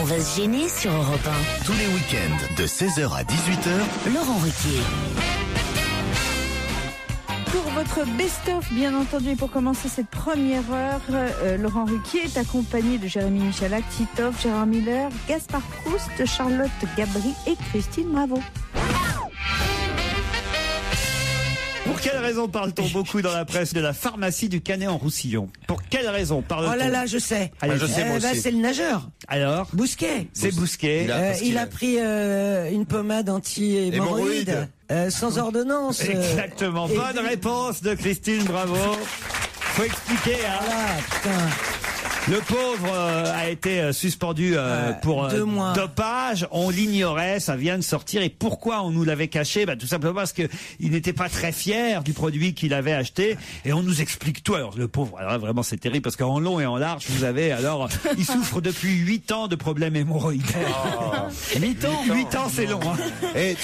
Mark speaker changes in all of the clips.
Speaker 1: va se gêner sur Europe 1.
Speaker 2: Tous les week-ends de 16h à 18h,
Speaker 1: Laurent Ruquier.
Speaker 3: Pour votre best-of, bien entendu, et pour commencer cette première heure, Laurent Ruquier est accompagné de Jérémy Michalak, Titoff, Gérard Miller, Gaspard Proust, Charlotte Gabri et Christine Bravo.
Speaker 4: Pour quelle raison parle-t-on beaucoup dans la presse de la pharmacie du Canet-en-Roussillon? Pour quelle raison parle-t-on?
Speaker 5: Oh là là, je sais.
Speaker 4: Allez, je sais, moi aussi.
Speaker 5: C'est le nageur.
Speaker 4: Alors?
Speaker 5: Bousquet.
Speaker 4: C'est Bousquet.
Speaker 5: Il a pris une pommade anti-hémorroïde sans ordonnance.
Speaker 4: Exactement. Bonne réponse de Christine, bravo. Faut expliquer, hein.
Speaker 5: Voilà, putain.
Speaker 4: Le pauvre a été suspendu pour
Speaker 5: 2 mois.
Speaker 4: dopage. On l'ignorait, ça vient de sortir. Et pourquoi on nous l'avait caché? Tout simplement parce que il n'était pas très fier du produit qu'il avait acheté. Et on nous explique tout. Alors le pauvre, alors vraiment c'est terrible parce qu'en long et en large, vous avez il souffre depuis 8 ans de problèmes hémorroïdaires. 8 ans, 8 ans, c'est long. Hein.
Speaker 6: Hey,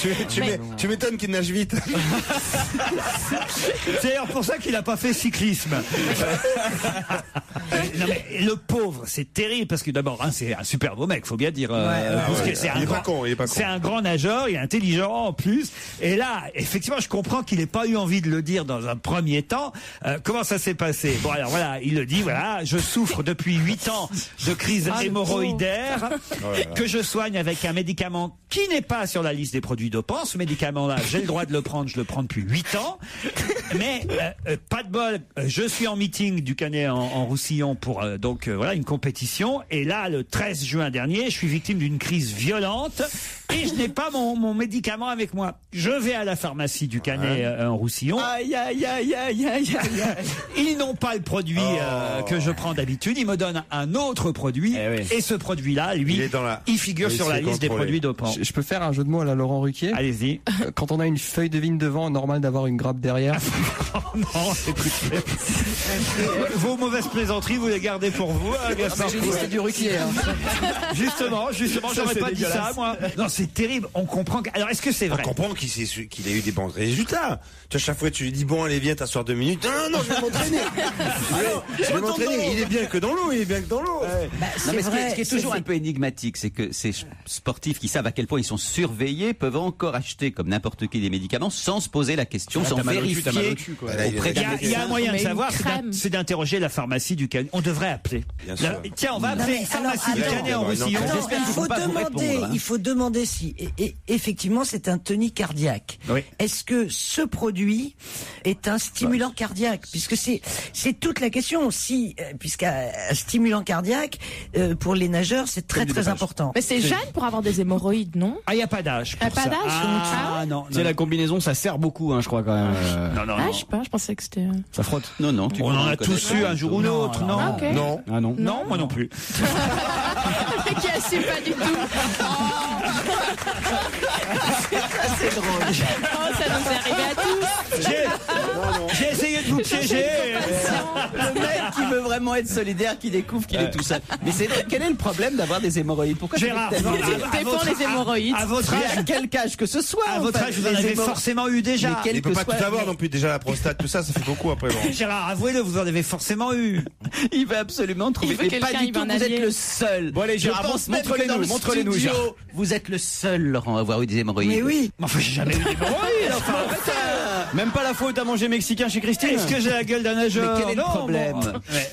Speaker 6: tu m'étonnes qu'il nage vite.
Speaker 4: C'est d'ailleurs pour ça qu'il n'a pas fait cyclisme. Non mais le pauvre, c'est terrible parce que d'abord, c'est un super beau mec, faut bien dire. C'est un grand nageur, il est intelligent en plus. Et là, effectivement, je comprends qu'il n'ait pas eu envie de le dire dans un premier temps. Comment ça s'est passé? Bon, alors voilà, il le dit. Voilà, je souffre depuis 8 ans de crise hémorroïdaire que je soigne avec un médicament qui n'est pas sur la liste des produits dopants. Ce médicament-là, j'ai le droit de le prendre. Je le prends depuis 8 ans. Mais pas de bol, je suis en meeting du Canet en Roussillon pour voilà une compétition, et là le 13 juin dernier je suis victime d'une crise violente et je n'ai pas mon médicament avec moi. Je vais à la pharmacie du Canet en Roussillon. Aïe aïe aïe aïe aïe aïe. Ils n'ont pas le produit que je prends d'habitude, ils me donnent un autre produit et ce produit-là, lui, il figure sur la liste des produits dopants.
Speaker 7: Je peux faire un jeu de mots à la Laurent Ruquier?
Speaker 4: Allez-y.
Speaker 7: Quand on a une feuille de vigne devant, normal d'avoir une grappe derrière.
Speaker 4: Non, écoutez. Vos mauvaises plaisanteries, vous les gardez pour vous, Gaspard.
Speaker 7: J'ai dit c'est du Ruquier. Hein.
Speaker 4: Justement, j'aurais pas dit ça, moi. Non, c'est terrible. On comprend. Alors, est-ce que c'est vrai?
Speaker 6: On comprend qu'il a eu des bons résultats. Tu vois, chaque fois, tu lui dis bon, allez, viens, t'asseoir 2 minutes. Non, je vais m'entraîner. Je vais m'entraîner. Il est bien que dans l'eau.
Speaker 8: Non, mais ce qui est toujours un peu énigmatique, c'est que ces sportifs qui savent à quel point ils sont surveillés peuvent encore acheter comme n'importe qui des médicaments sans se poser la question, sans vérifier.
Speaker 4: Il y a un moyen de savoir, c'est d'interroger la pharmacie du Canet. On devrait appeler. Tiens, on va appeler la pharmacie du Canet en Roussillon.
Speaker 5: Il faut demander si effectivement c'est un tonique cardiaque.
Speaker 4: Oui.
Speaker 5: Est-ce que ce produit est un stimulant cardiaque? Puisque c'est toute la question. Si puisqu'un stimulant cardiaque pour les nageurs c'est très important.
Speaker 9: Mais c'est jeune pour avoir des hémorroïdes, non?
Speaker 4: Ah, il n'y a pas d'âge.
Speaker 9: Pas d'âge.
Speaker 4: Non.
Speaker 7: C'est la combinaison, ça sert beaucoup, je crois quand même.
Speaker 4: Non.
Speaker 9: Je sais pas, je pensais que c'était.
Speaker 7: Ça frotte.
Speaker 8: Non.
Speaker 4: On en a tous eu un jour ou l'autre, non?
Speaker 9: Okay.
Speaker 6: Non.
Speaker 7: Ah non.
Speaker 4: Non, moi non plus.
Speaker 9: Qui assume pas du tout.
Speaker 5: C'est drôle.
Speaker 9: Oh, ça nous est arrivé à tous.
Speaker 4: J'ai essayé de vous piéger.
Speaker 8: Le mec qui veut vraiment être solidaire, qui découvre qu'il est tout seul. Mais c'est vrai, quel est le problème d'avoir des hémorroïdes? Pourquoi
Speaker 4: Gérard,
Speaker 9: dépend les hémorroïdes.
Speaker 4: À votre âge,
Speaker 8: à quel âge que ce soit?
Speaker 4: À votre âge, vous en avez forcément eu déjà.
Speaker 6: Il peut pas tout avoir non plus. Déjà la prostate, tout ça fait beaucoup après. Bon.
Speaker 4: Gérard, avouez-le, vous en avez forcément eu.
Speaker 8: Il veut absolument trouver.
Speaker 9: Mais pas du tout,
Speaker 8: vous êtes le seul.
Speaker 7: Bon allez, Gérard, montre-les-nous, Gérard.
Speaker 8: Vous êtes le seul, Laurent, à avoir eu des hémorroïdes.
Speaker 5: Mais oui.
Speaker 4: Enfin, j'ai jamais eu d'hémorroïdes.
Speaker 7: Même pas la faute à manger mexicain chez Christine.
Speaker 4: Est-ce que j'ai la gueule d'un nageur?
Speaker 8: Mais quel est le problème?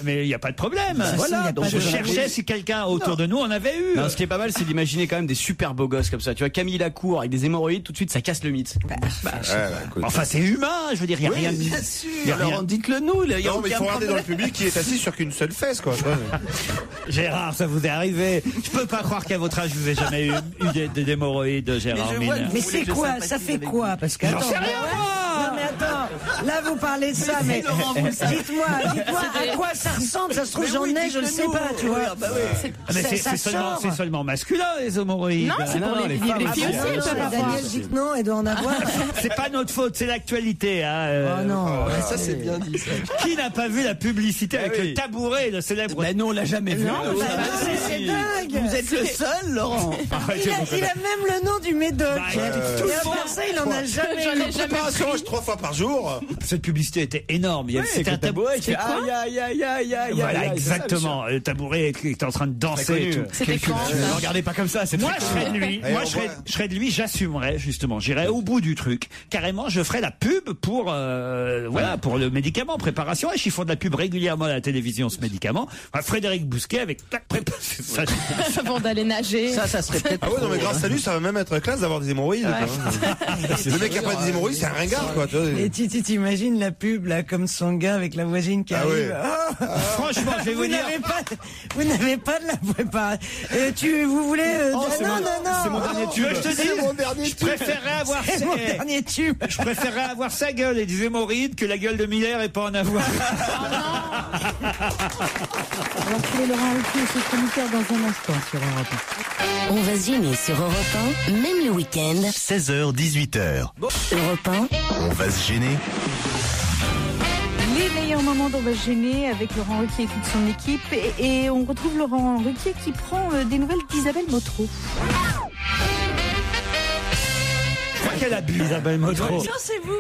Speaker 4: Mais il n'y a pas de problème.
Speaker 5: Voilà,
Speaker 4: donc je cherchais si quelqu'un autour de nous en avait eu.
Speaker 7: Non, ce qui est pas mal, c'est d'imaginer quand même des super beaux gosses comme ça. Tu vois, Camille Lacour avec des hémorroïdes, tout de suite, ça casse le mythe.
Speaker 4: Enfin, c'est humain, je veux dire, il n'y a rien de...
Speaker 8: Bien sûr. Alors, dites-le nous.
Speaker 6: Non, mais il faut regarder dans le public qui est assis sur qu'une seule fesse, quoi.
Speaker 4: Gérard, ça vous est arrivé. Je peux pas croire qu'à votre âge, vous n'avez jamais eu des hémorroïdes, Gérard Miller.
Speaker 5: Mais c'est quoi? Ça fait quoi? Parce que
Speaker 4: J'en sais rien,
Speaker 5: non mais attends, là vous parlez de ça, mais dites-moi à quoi ça ressemble? Ça se trouve j'en ai, je le sais pas, tu vois.
Speaker 4: Mais c'est seulement masculin, les hémorroïdes.
Speaker 9: Non, c'est pour les filles aussi, elles peuvent avoir.
Speaker 5: Daniel dit que non, elle doit en avoir.
Speaker 4: C'est pas notre faute, c'est l'actualité.
Speaker 5: Oh non.
Speaker 7: Ça c'est bien dit. Ça.
Speaker 4: Qui n'a pas vu la publicité avec le tabouret, le célèbre?
Speaker 8: Mais non, on l'a jamais vu.
Speaker 5: C'est dingue.
Speaker 8: Vous êtes le seul, Laurent.
Speaker 5: Il a même le nom du médoc. Et à part ça, il en a jamais eu.
Speaker 6: Préparation, 3 fois par jour.
Speaker 4: Cette publicité était énorme. C'était un tabouret qui fait aïe. Voilà, exactement. Le tabouret qui était en train de danser.
Speaker 7: C'était quand? Ne regardez pas comme ça.
Speaker 4: Moi, je serais de lui. Je serais de lui. J'assumerais justement. J'irais au bout du truc. Carrément, je ferais la pub pour pour le médicament préparation. Et ils font de la pub régulièrement à la télévision, ce médicament. Frédéric Bousquet avec
Speaker 9: avant d'aller nager.
Speaker 6: Ça serait peut-être. Ah ouais, non mais grâce à lui, ça va même être classe d'avoir des hémorroïdes. Le mec qui a pas des hémorroïdes, c'est un ringard, quoi.
Speaker 5: Et tu t'imagines la pub là, comme son gars avec la voisine qui arrive.
Speaker 4: Franchement, je vais vous dire.
Speaker 5: Vous n'avez pas de la préparation. Vous voulez non.
Speaker 4: C'est mon dernier tube. Je préférerais avoir
Speaker 5: mon dernier tube.
Speaker 4: Je préférerais avoir sa gueule et des hémorroïdes que la gueule de Miller et pas en avoir.
Speaker 3: On va retrouver Laurent Ruquier et ses chroniqueurs dans un instant sur Europe
Speaker 1: 1. On va se gêner sur Europe 1, même le week-end.
Speaker 2: 16h, 18h.
Speaker 1: Europe 1.
Speaker 2: On va se gêner.
Speaker 3: Les meilleurs moments d'On va se gêner avec Laurent Ruquier et toute son équipe. Et on retrouve Laurent Ruquier qui prend des nouvelles d'Isabelle Motro.
Speaker 4: Je crois qu'elle a bu, Isabelle Motro.
Speaker 9: Non, c'est vous.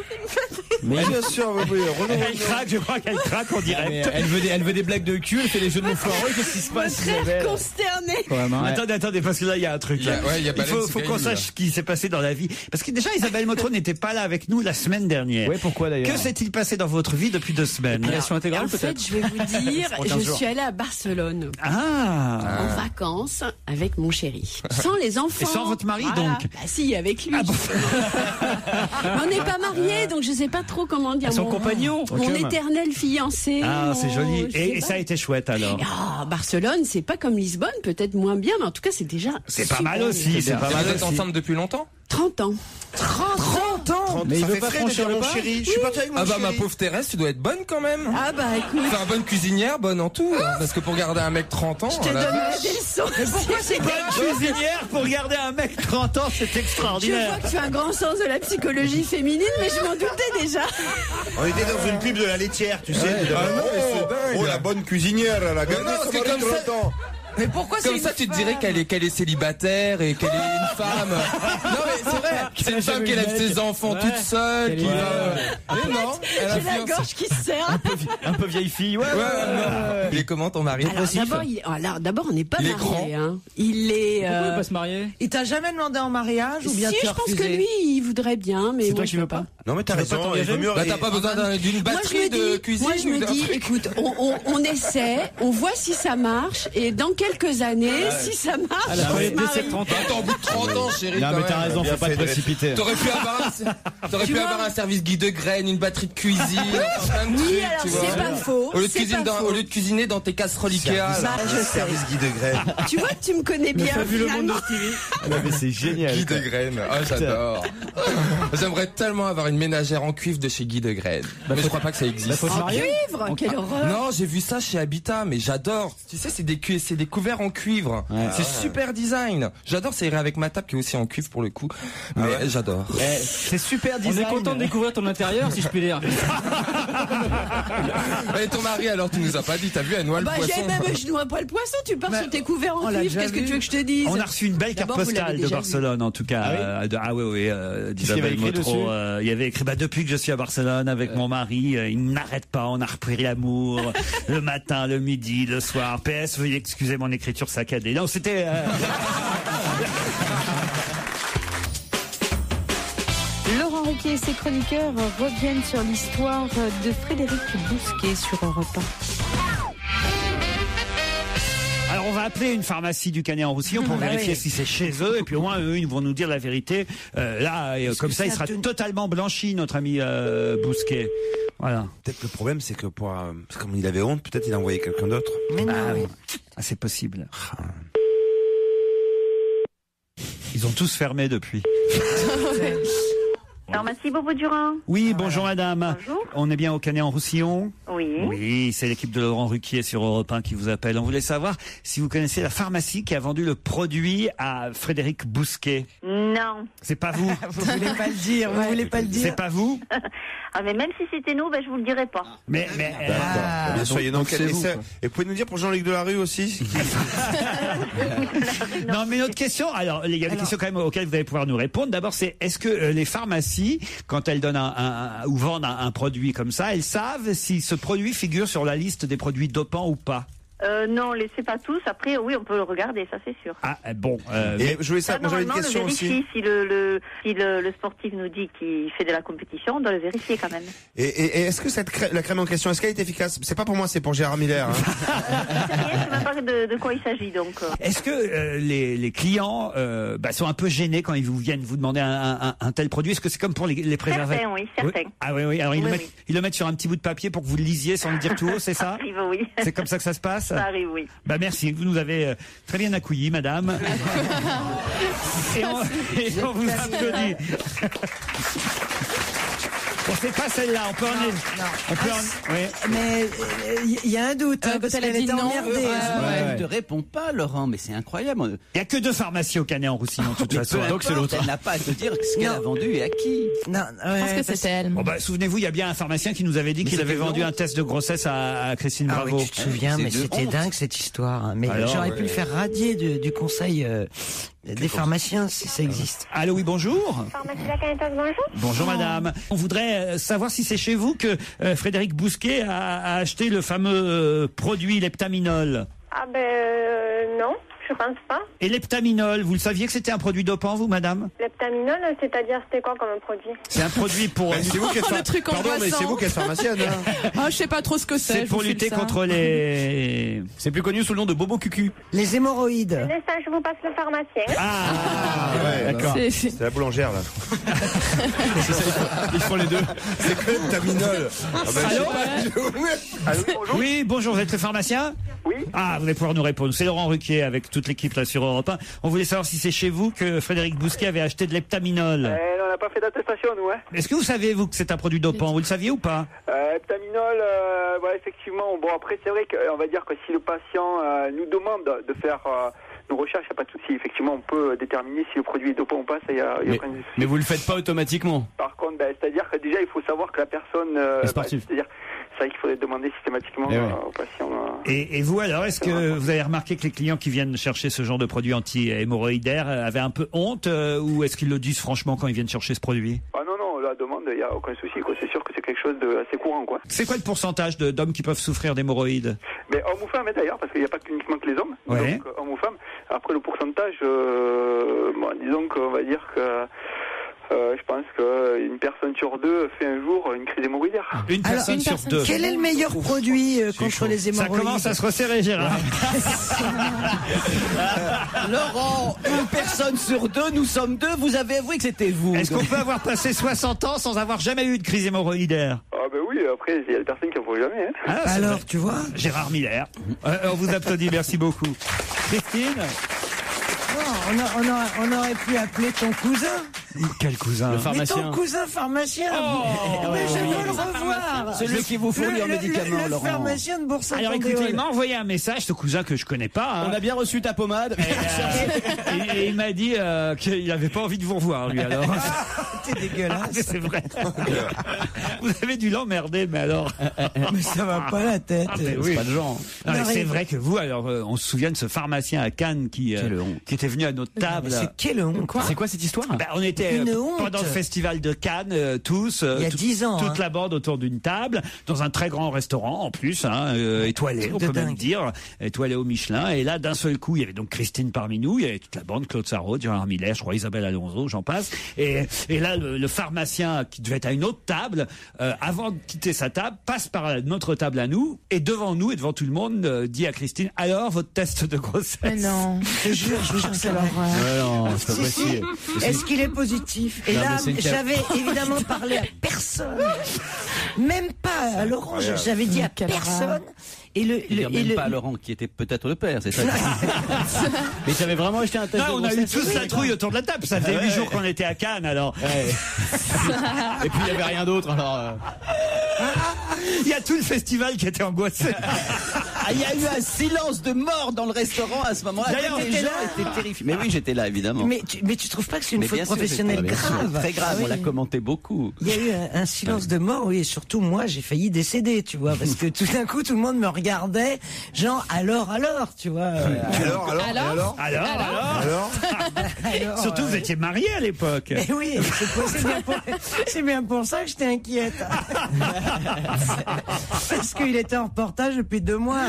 Speaker 6: Mais bien sûr,
Speaker 4: elle craque, je crois qu'elle craque en direct.
Speaker 7: Elle veut des blagues de cul, elle fait des jeux de mots foireux. Qu'est-ce qui se passe?
Speaker 9: Très consterné.
Speaker 4: Attendez, parce que là, il y a un truc. Il faut qu'on sache ce qui s'est passé dans la vie. Parce que déjà, Isabelle Motro n'était pas là avec nous la semaine dernière.
Speaker 7: Oui, pourquoi d'ailleurs?
Speaker 4: Que s'est-il passé dans votre vie depuis 2 semaines?
Speaker 7: Épilation intégrale,
Speaker 9: en fait, je vais vous dire, je suis allée à Barcelone.
Speaker 4: En
Speaker 9: vacances avec mon chéri. Sans les enfants.
Speaker 4: Et sans votre mari, donc?
Speaker 9: Bah si, avec lui. Mais on n'est pas mariés, donc je sais pas trop comment dire.
Speaker 7: Son compagnon.
Speaker 9: Mon éternel fiancé.
Speaker 4: Ah, c'est joli. Et ça a été chouette alors.
Speaker 9: Barcelone, c'est pas comme Lisbonne, peut-être moins bien, mais en tout cas, c'est déjà.
Speaker 4: C'est pas mal aussi. C'est pas mal.
Speaker 10: Vous êtes ensemble depuis longtemps?
Speaker 9: 30 ans.
Speaker 5: 30 ans.
Speaker 7: Mais il veut pas franchir le pas.
Speaker 6: Chéri. Je suis parti avec mon chéri.
Speaker 10: Ma pauvre Thérèse, tu dois être bonne quand même.
Speaker 9: Ah bah écoute.
Speaker 10: Enfin, bonne cuisinière, bonne en tout. Parce que pour garder un mec 30 ans.
Speaker 9: Je te donne des leçons.
Speaker 5: Mais pourquoi c'est
Speaker 4: bonne cuisinière pour garder un mec 30 ans, c'est extraordinaire.
Speaker 9: Je vois que tu as un grand sens de la psychologie féminine, mais je m'en doutais déjà.
Speaker 6: On était dans une pub de la laitière, tu sais. Oh, la bonne cuisinière, elle a gagné son mari 30 ans.
Speaker 5: Mais pourquoi
Speaker 10: comme ça, tu te dirais qu'elle est célibataire et qu'elle est une femme. Non mais c'est vrai. C'est une femme qui élève ses enfants toute seule. Qui non.
Speaker 9: J'ai la gorge qui se serre.
Speaker 7: Un peu vieille fille. Ouais.
Speaker 10: Il est comment ton mari?
Speaker 9: Alors d'abord, on n'est pas mariés. Il est.
Speaker 7: Pourquoi il veut pas se marier?
Speaker 5: Il t'a jamais demandé en mariage ou bien
Speaker 9: si,
Speaker 5: tu as
Speaker 9: je pense
Speaker 5: refusé?
Speaker 9: que lui, il voudrait bien, mais
Speaker 7: c'est
Speaker 9: moi
Speaker 7: toi
Speaker 9: je
Speaker 7: qui veux pas.
Speaker 6: Non mais t'as raison.
Speaker 10: T'as pas besoin d'une batterie de cuisine.
Speaker 9: Moi je me dis, écoute, on essaie, on voit si ça marche, et dans quelques années, si ça marche, on se marie.
Speaker 10: Attends, au bout de 30 ans, chérie.
Speaker 7: Non mais t'as raison, faut pas te précipiter.
Speaker 10: T'aurais pu avoir un service Guy de Graine, une batterie de cuisine.
Speaker 9: Oui, alors c'est pas faux.
Speaker 10: Au lieu de cuisiner dans tes casseroles Ikea.
Speaker 6: Service Guy de Graine.
Speaker 9: Tu vois que tu me connais bien.
Speaker 7: T'as vu le monde de Stevie? Non mais c'est génial.
Speaker 10: Guy de Graine. Ah, j'adore. J'aimerais tellement avoir une ménagère en cuivre de chez Guy de Graine. Mais je crois pas que ça existe.
Speaker 9: En cuivre? Quelle horreur.
Speaker 10: Non, j'ai vu ça chez Habitat, mais j'adore. Tu sais, c'est des couverts en cuivre. C'est super design. J'adore, ça irait avec ma table qui est aussi en cuivre pour le coup. Mais j'adore.
Speaker 7: C'est super design. On est content de découvrir ton intérieur, si je puis dire.
Speaker 10: Et ton mari, alors, tu nous as pas dit, t'as vu, elle noie le poisson.
Speaker 9: Je noie pas le poisson, tu pars sur tes couverts en cuivre, qu'est-ce que tu veux que je te dise?
Speaker 4: On a reçu une belle carte postale de Barcelone, en tout cas. Oui, d'Isabelle Motro. Il y avait écrit, depuis que je suis à Barcelone avec mon mari, il n'arrête pas, on a repris l'amour, le matin, le midi, le soir. PS, veuillez excuser mon écriture saccadée. Non, c'était...
Speaker 3: Laurent Ruquier et ses chroniqueurs reviennent sur l'histoire de Frédéric Bousquet sur Europe 1.
Speaker 4: Alors on va appeler une pharmacie du Canet-en-Roussillon pour vérifier si c'est chez eux, et puis au moins eux ils vont nous dire la vérité. Comme ça il sera totalement blanchi, notre ami Bousquet. Voilà.
Speaker 6: Peut-être le problème c'est que comme il avait honte, peut-être il a envoyé quelqu'un d'autre.
Speaker 5: Mais non.
Speaker 4: C'est possible. Ils ont tous fermé depuis.
Speaker 11: Pharmacie Beauvau-Durand.
Speaker 4: Oui, bonjour madame.
Speaker 11: Bonjour.
Speaker 4: On est bien au Canet-en-Roussillon?
Speaker 11: Oui.
Speaker 4: Oui, c'est l'équipe de Laurent Ruquier sur Europe 1 qui vous appelle. On voulait savoir si vous connaissez la pharmacie qui a vendu le produit à Frédéric Bousquet.
Speaker 11: Non.
Speaker 4: C'est pas vous?
Speaker 5: Vous voulez pas le dire, vous voulez pas le dire.
Speaker 4: C'est pas vous?
Speaker 11: Ah, mais même si c'était nous, je vous le dirais pas.
Speaker 4: Mais
Speaker 6: bien sûr, et vous pouvez nous dire pour Jean-Luc Delarue aussi?
Speaker 4: Non, mais notre question, alors, il y a des questions quand même auxquelles vous allez pouvoir nous répondre. D'abord, c'est, est-ce que les pharmacies pharmacies, quand elles donnent ou vendent un produit comme ça, elles savent si ce produit figure sur la liste des produits dopants ou pas?
Speaker 11: Non, laissez pas tous. Après, oui, on peut le regarder, ça c'est sûr.
Speaker 4: Ah bon.
Speaker 6: Et je voulais savoir, j'avais une question aussi.
Speaker 11: Si le sportif nous dit qu'il fait de la compétition, on doit le vérifier quand même.
Speaker 6: Et est-ce que la crème en question, est-ce qu'elle est efficace? C'est pas pour moi, c'est pour Gérard Miller. Hein.
Speaker 11: Je sais même pas de quoi il s'agit donc.
Speaker 4: Est-ce que les clients sont un peu gênés quand ils vous viennent vous demander un tel produit? Est-ce que c'est comme pour les préservatifs?
Speaker 11: Certains, oui, certains.
Speaker 4: Oui. Ah oui. Alors ils le mettent sur un petit bout de papier pour que vous le lisiez sans le dire tout haut, c'est ça?
Speaker 11: Ça arrive, oui.
Speaker 4: C'est comme ça que ça se passe?
Speaker 11: Ça arrive, oui.
Speaker 4: Merci, vous nous avez très bien accueillis, madame. et on vous applaudit. Bon, c'est pas celle-là, on peut
Speaker 5: oui. Mais il y a un doute, parce qu'elle était emmerdée.
Speaker 8: Elle ne répond pas, Laurent, mais c'est incroyable.
Speaker 4: Il n'y a que 2 pharmacies au Canet en Roussillon, de toute façon.
Speaker 8: Donc c'est l'autre. Elle n'a pas à te dire ce qu'elle a vendu et à qui.
Speaker 5: Non,
Speaker 9: je pense que c'était elle.
Speaker 4: Bon, souvenez-vous, il y a bien un pharmacien qui nous avait dit qu'il avait vendu un test de grossesse à Christine Bravo.
Speaker 5: Oui, tu te souviens, mais c'était dingue cette histoire. Mais j'aurais pu le faire radier du conseil des pharmaciens si ça existe.
Speaker 4: Allô, oui, bonjour.
Speaker 11: Pharmacie La Canetos, bonjour.
Speaker 4: Bonjour madame. On voudrait savoir si c'est chez vous que Frédéric Bousquet a acheté le fameux produit Leptaminol.
Speaker 11: Ah non, je pense pas.
Speaker 4: Et Leptaminol, vous le saviez que c'était un produit dopant, vous, madame?
Speaker 11: Leptaminol, c'est-à-dire c'était quoi comme produit?
Speaker 4: C'est un produit pour...
Speaker 6: C'est vous qui êtes Pardon, mais c'est vous qui êtes pharmacienne. Hein.
Speaker 9: Je sais pas trop ce que c'est.
Speaker 4: C'est pour lutter contre les...
Speaker 7: C'est plus connu sous le nom de Bobo Cucu.
Speaker 5: Les hémorroïdes.
Speaker 11: Un instant, je vous passe le pharmacien.
Speaker 6: Ouais, d'accord. C'est la boulangère, là.
Speaker 7: C'est ça, ils font les deux.
Speaker 6: C'est que Leptaminol.
Speaker 4: Allô, bonjour. Oui, bonjour, vous êtes le pharmacien?
Speaker 12: Oui.
Speaker 4: Ah, vous allez pouvoir nous répondre. C'est Laurent Ruquier avec toute l'équipe là sur Europe 1. On voulait savoir si c'est chez vous que Frédéric Bousquet avait acheté de Leptaminol.
Speaker 12: On n'a pas fait d'attestation, nous. Hein.
Speaker 4: Est-ce que vous savez, vous, que c'est un produit dopant? Vous le saviez ou pas?
Speaker 12: Leptaminol, effectivement. Bon, après, c'est vrai qu'on va dire que si le patient nous demande de faire... nos recherches, il n'y a pas de souci. Effectivement, on peut déterminer si le produit est dopant ou pas. Ça, y a aucun souci.
Speaker 7: Mais vous le faites pas automatiquement.
Speaker 12: Par contre, c'est-à-dire que déjà, il faut savoir que la personne... c'est-à-dire, c'est vrai qu'il faudrait demander systématiquement au patient.
Speaker 4: Et vous, alors, est-ce que vous avez remarqué que les clients qui viennent chercher ce genre de produit anti-hémorroïdaire avaient un peu honte ou est-ce qu'ils le disent franchement quand ils viennent chercher ce produit?
Speaker 12: Ah non, la demande, il n'y a aucun souci. C'est sûr que c'est quelque chose d'assez courant.
Speaker 4: C'est quoi le pourcentage d'hommes qui peuvent souffrir d'hémorroïdes?
Speaker 12: Mais hommes ou femmes, d'ailleurs, parce qu'il n'y a pas uniquement que les hommes.
Speaker 4: Ouais.
Speaker 12: Donc, hommes ou femmes. Après, le pourcentage, disons qu'on va dire que... je pense qu'une personne sur 2 fait un jour une crise hémorroïdaire.
Speaker 4: Une personne sur 2.
Speaker 5: Quel est le meilleur produit contre les hémorroïdes?
Speaker 4: Ça commence à se resserrer, Gérard.
Speaker 8: Laurent, une personne sur 2, nous sommes 2, vous avez avoué que c'était vous.
Speaker 4: Est-ce qu'on peut avoir passé 60 ans sans avoir jamais eu de crise hémorroïdaire?
Speaker 12: Ah oui, après, il y a des personnes qui n'en font jamais. Hein.
Speaker 5: Alors, tu vois,
Speaker 4: Gérard Miller. On vous applaudit, merci beaucoup. Christine?
Speaker 5: on aurait pu appeler ton cousin.
Speaker 4: Quel cousin?
Speaker 7: Le pharmacien.
Speaker 5: Mais ton cousin pharmacien. Mais je veux le revoir.
Speaker 8: Celui qui vous fournit en médicaments,
Speaker 5: le
Speaker 8: Laurent.
Speaker 5: pharmacien de Bourg-Saint-Andéol.
Speaker 4: Alors écoutez, il m'a envoyé un message, ce cousin que je connais pas. Hein.
Speaker 7: On a bien reçu ta pommade.
Speaker 4: Et il m'a dit qu'il n'avait pas envie de vous revoir, lui, alors.
Speaker 5: T'es dégueulasse.
Speaker 4: C'est vrai. Vous avez dû l'emmerder, mais alors.
Speaker 5: Mais ça va pas la tête.
Speaker 4: Oui.
Speaker 7: C'est pas de genre.
Speaker 4: Non, mais c'est vrai que vous, alors, on se souvient de ce pharmacien à Cannes qui était venu à notre table.
Speaker 5: C'est quelle honte.
Speaker 7: C'est quoi cette histoire?
Speaker 4: On était pendant le festival de Cannes, tous.
Speaker 5: Il y a 10 ans.
Speaker 4: Toute la bande autour d'une table, dans un très grand restaurant, en plus, étoilé, on peut même dire, étoilé au Michelin. Et là, d'un seul coup, il y avait donc Christine parmi nous, il y avait toute la bande, Claude Sarraud, Gérard Miller, je crois Isabelle Alonso, j'en passe. Et là, le pharmacien qui devait être à une autre table, avant de quitter sa table, passe par notre table à nous, et devant nous et devant tout le monde, dit à Christine, alors, votre test de grossesse?
Speaker 9: Mais non.
Speaker 5: Je jure que c'est l'horreur.
Speaker 7: Non, c'est pas possible.
Speaker 5: Est-ce qu'il est positif? Et
Speaker 7: Non,
Speaker 5: là,
Speaker 7: mais
Speaker 5: j'avais évidemment parlé à personne. Même pas à Laurent, j'avais dit à personne. Et
Speaker 8: même pas à Laurent, qui était peut-être le père, c'est ça?
Speaker 7: Mais tu avais vraiment acheté un test de
Speaker 4: on a eu
Speaker 7: grossesse?
Speaker 4: tous la trouille autour de la table. Ça faisait 8 jours qu'on était à Cannes, alors.
Speaker 7: Et puis il y avait rien d'autre, alors.
Speaker 4: Il y a tout le festival qui était angoissé.
Speaker 8: il y a eu un silence de mort dans le restaurant à ce moment-là.
Speaker 4: D'ailleurs,
Speaker 8: les gens étaient terrifiés. Mais oui, j'étais là, évidemment.
Speaker 5: Mais tu trouves pas que c'est une faute professionnelle grave?
Speaker 8: Très grave,
Speaker 5: Oui.
Speaker 8: on l'a commenté beaucoup.
Speaker 5: Il y a eu un silence de mort, oui, et surtout moi, j'ai failli décéder, tu vois, parce que tout d'un coup, tout le monde me regardait, genre, alors, tu vois.
Speaker 4: Alors Surtout, vous étiez mariés à l'époque.
Speaker 5: Mais oui, c'est bien pour ça que j'étais inquiète. Parce qu'il était en reportage depuis 2 mois.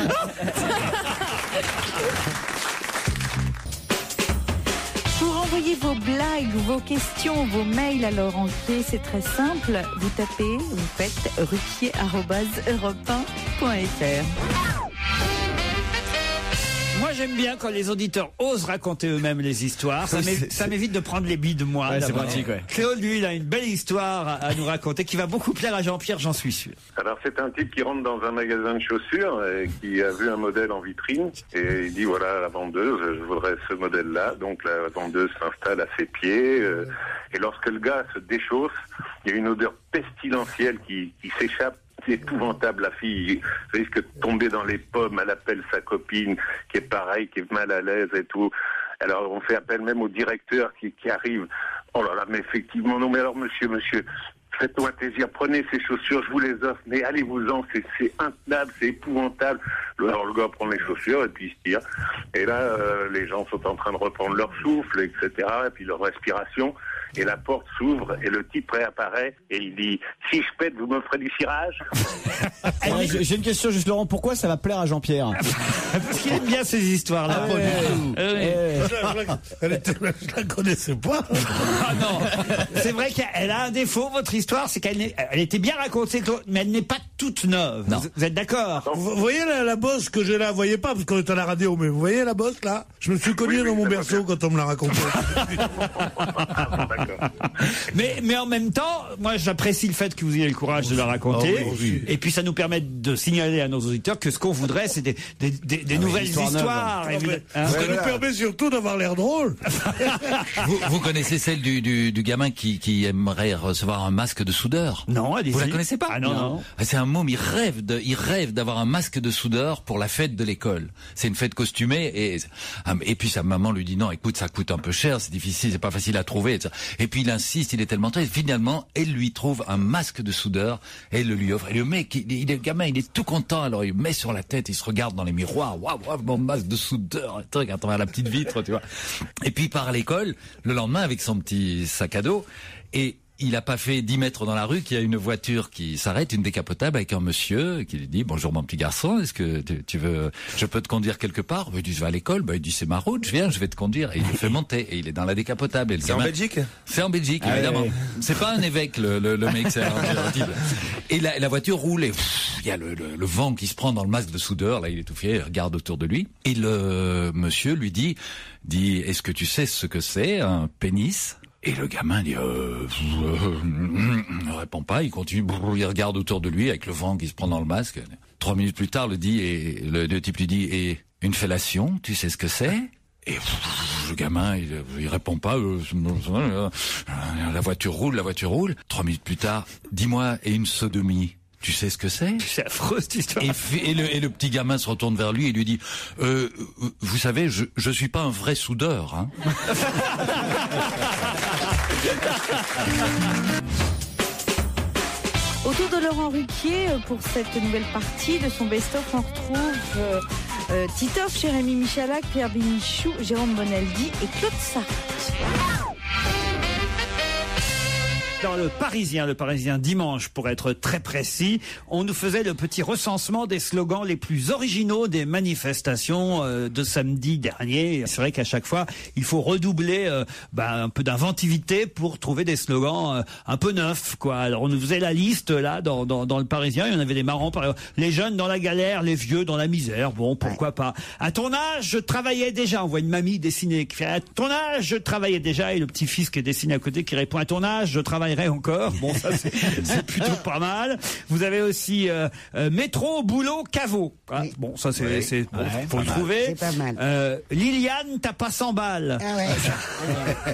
Speaker 3: Pour envoyer vos blagues, vos questions, vos mails à Laurent Ruquier, c'est très simple. Vous tapez, vous faites ruquier@europe1.fr.
Speaker 4: Moi, j'aime bien quand les auditeurs osent raconter eux-mêmes les histoires. Ça m'évite de prendre les billes de moi.
Speaker 7: Ouais, c'est pratique, ouais.
Speaker 4: Claude, lui, il a une belle histoire à nous raconter qui va beaucoup plaire à Jean-Pierre, j'en suis sûr.
Speaker 13: Alors, c'est un type qui rentre dans un magasin de chaussures et qui a vu un modèle en vitrine et il dit, voilà, la vendeuse, je voudrais ce modèle-là. Donc, la vendeuse s'installe à ses pieds et lorsque le gars se déchausse, il y a une odeur pestilentielle qui s'échappe. C'est épouvantable, la fille risque de tomber dans les pommes, elle appelle sa copine qui est pareil, qui est mal à l'aise et tout. Alors on fait appel même au directeur qui arrive. Oh là là, mais effectivement, non mais alors monsieur, faites-moi plaisir, prenez ces chaussures, je vous les offre, mais allez-vous-en, c'est intenable, c'est épouvantable. Alors le gars prend les chaussures et puis il se tire. Et là, les gens sont en train de reprendre leur souffle, etc., et puis leur respiration. Et la porte s'ouvre et le type réapparaît et il dit « Si je pète, vous me ferez du cirage ?»
Speaker 7: Ouais, j'ai une question juste, Laurent. Pourquoi ça va plaire à Jean-Pierre?
Speaker 4: Parce qu'il aime bien ces histoires-là.
Speaker 14: Je la connaissais pas.
Speaker 4: Ah non, c'est vrai qu'elle a un défaut, votre histoire, c'est qu'elle était bien racontée, mais elle n'est pas toute neuve. Vous êtes d'accord?
Speaker 14: Vous voyez la bosse que j'ai là, vous voyez pas parce qu'on est à la radio, mais vous voyez la bosse là? Je me suis cogné dans mon berceau quand on me l'a raconté.
Speaker 4: Mais en même temps, moi j'apprécie le fait que vous ayez le courage de la raconter.
Speaker 14: Oui.
Speaker 4: Et puis ça nous permet de signaler à nos auditeurs que ce qu'on voudrait, c'est des nouvelles histoires.
Speaker 14: Ça nous permet surtout d'avoir l'air drôle.
Speaker 15: Vous connaissez celle du gamin qui aimerait recevoir un masque de soudeur?
Speaker 4: Non, allez-y.
Speaker 15: Vous la connaissez pas?
Speaker 4: Ah non.
Speaker 15: C'est un môme, il rêve d'avoir un masque de soudeur pour la fête de l'école. C'est une fête costumée et puis sa maman lui dit non, écoute, ça coûte un peu cher, c'est difficile, c'est pas facile à trouver. Et puis il insiste, il est tellement triste. Finalement, elle lui trouve un masque de soudeur, elle le lui offre. Et le mec, le gamin, il est tout content. Alors il met sur la tête, il se regarde dans les miroirs. Waouh, mon masque de soudeur, un truc à travers la petite vitre, tu vois. Et puis il part à l'école le lendemain avec son petit sac à dos et il a pas fait 10 mètres dans la rue qu'il y a une voiture qui s'arrête, une décapotable avec un monsieur qui lui dit bonjour mon petit garçon, est-ce que tu veux, je peux te conduire quelque part? Il dit je vais à l'école. Il dit c'est ma route, je vais te conduire. Et il le fait monter et il est dans la décapotable.
Speaker 6: C'est en Belgique?
Speaker 15: C'est en Belgique, évidemment. Ouais. C'est pas un évêque le mec, c'est un type. Et la voiture roule et il y a le vent qui se prend dans le masque de soudeur. Là il est tout fier, il regarde autour de lui et le monsieur lui dit est-ce que tu sais ce que c'est un pénis? Et le gamin dit ne répond pas, il continue, il regarde autour de lui avec le vent qui se prend dans le masque. 3 minutes plus tard, le type lui dit et une fellation, tu sais ce que c'est? Et le gamin, il répond pas. La voiture roule. 3 minutes plus tard, dis-moi, et une sodomie, tu sais ce que c'est?
Speaker 4: C'est affreux cette histoire.
Speaker 15: Et le petit gamin se retourne vers lui et lui dit vous savez, je suis pas un vrai soudeur, hein.
Speaker 3: Autour de Laurent Ruquier, pour cette nouvelle partie de son best-of, on retrouve Titoff, Jérémy Michalak, Pierre Bénichou, Jérôme Bonaldi et Claude Sarraute.
Speaker 4: Dans le Parisien dimanche, pour être très précis, on nous faisait le petit recensement des slogans les plus originaux des manifestations de samedi dernier. C'est vrai qu'à chaque fois, il faut redoubler un peu d'inventivité pour trouver des slogans un peu neufs, quoi. Alors on nous faisait la liste là dans le Parisien, il y en avait des marrants, par exemple, les jeunes dans la galère, les vieux dans la misère. Bon, pourquoi pas. À ton âge, je travaillais déjà. On voit une mamie dessinée qui fait à ton âge, je travaillais déjà, et le petit-fils qui est dessiné à côté qui répond à ton âge, je travaillerai encore. Bon, ça c'est plutôt pas mal. Vous avez aussi métro, boulot, caveau. Ah, oui. Bon, ça c'est faut le trouver.
Speaker 16: C'est pas mal.
Speaker 4: Liliane, t'as pas 100 balles.
Speaker 16: Ah ouais.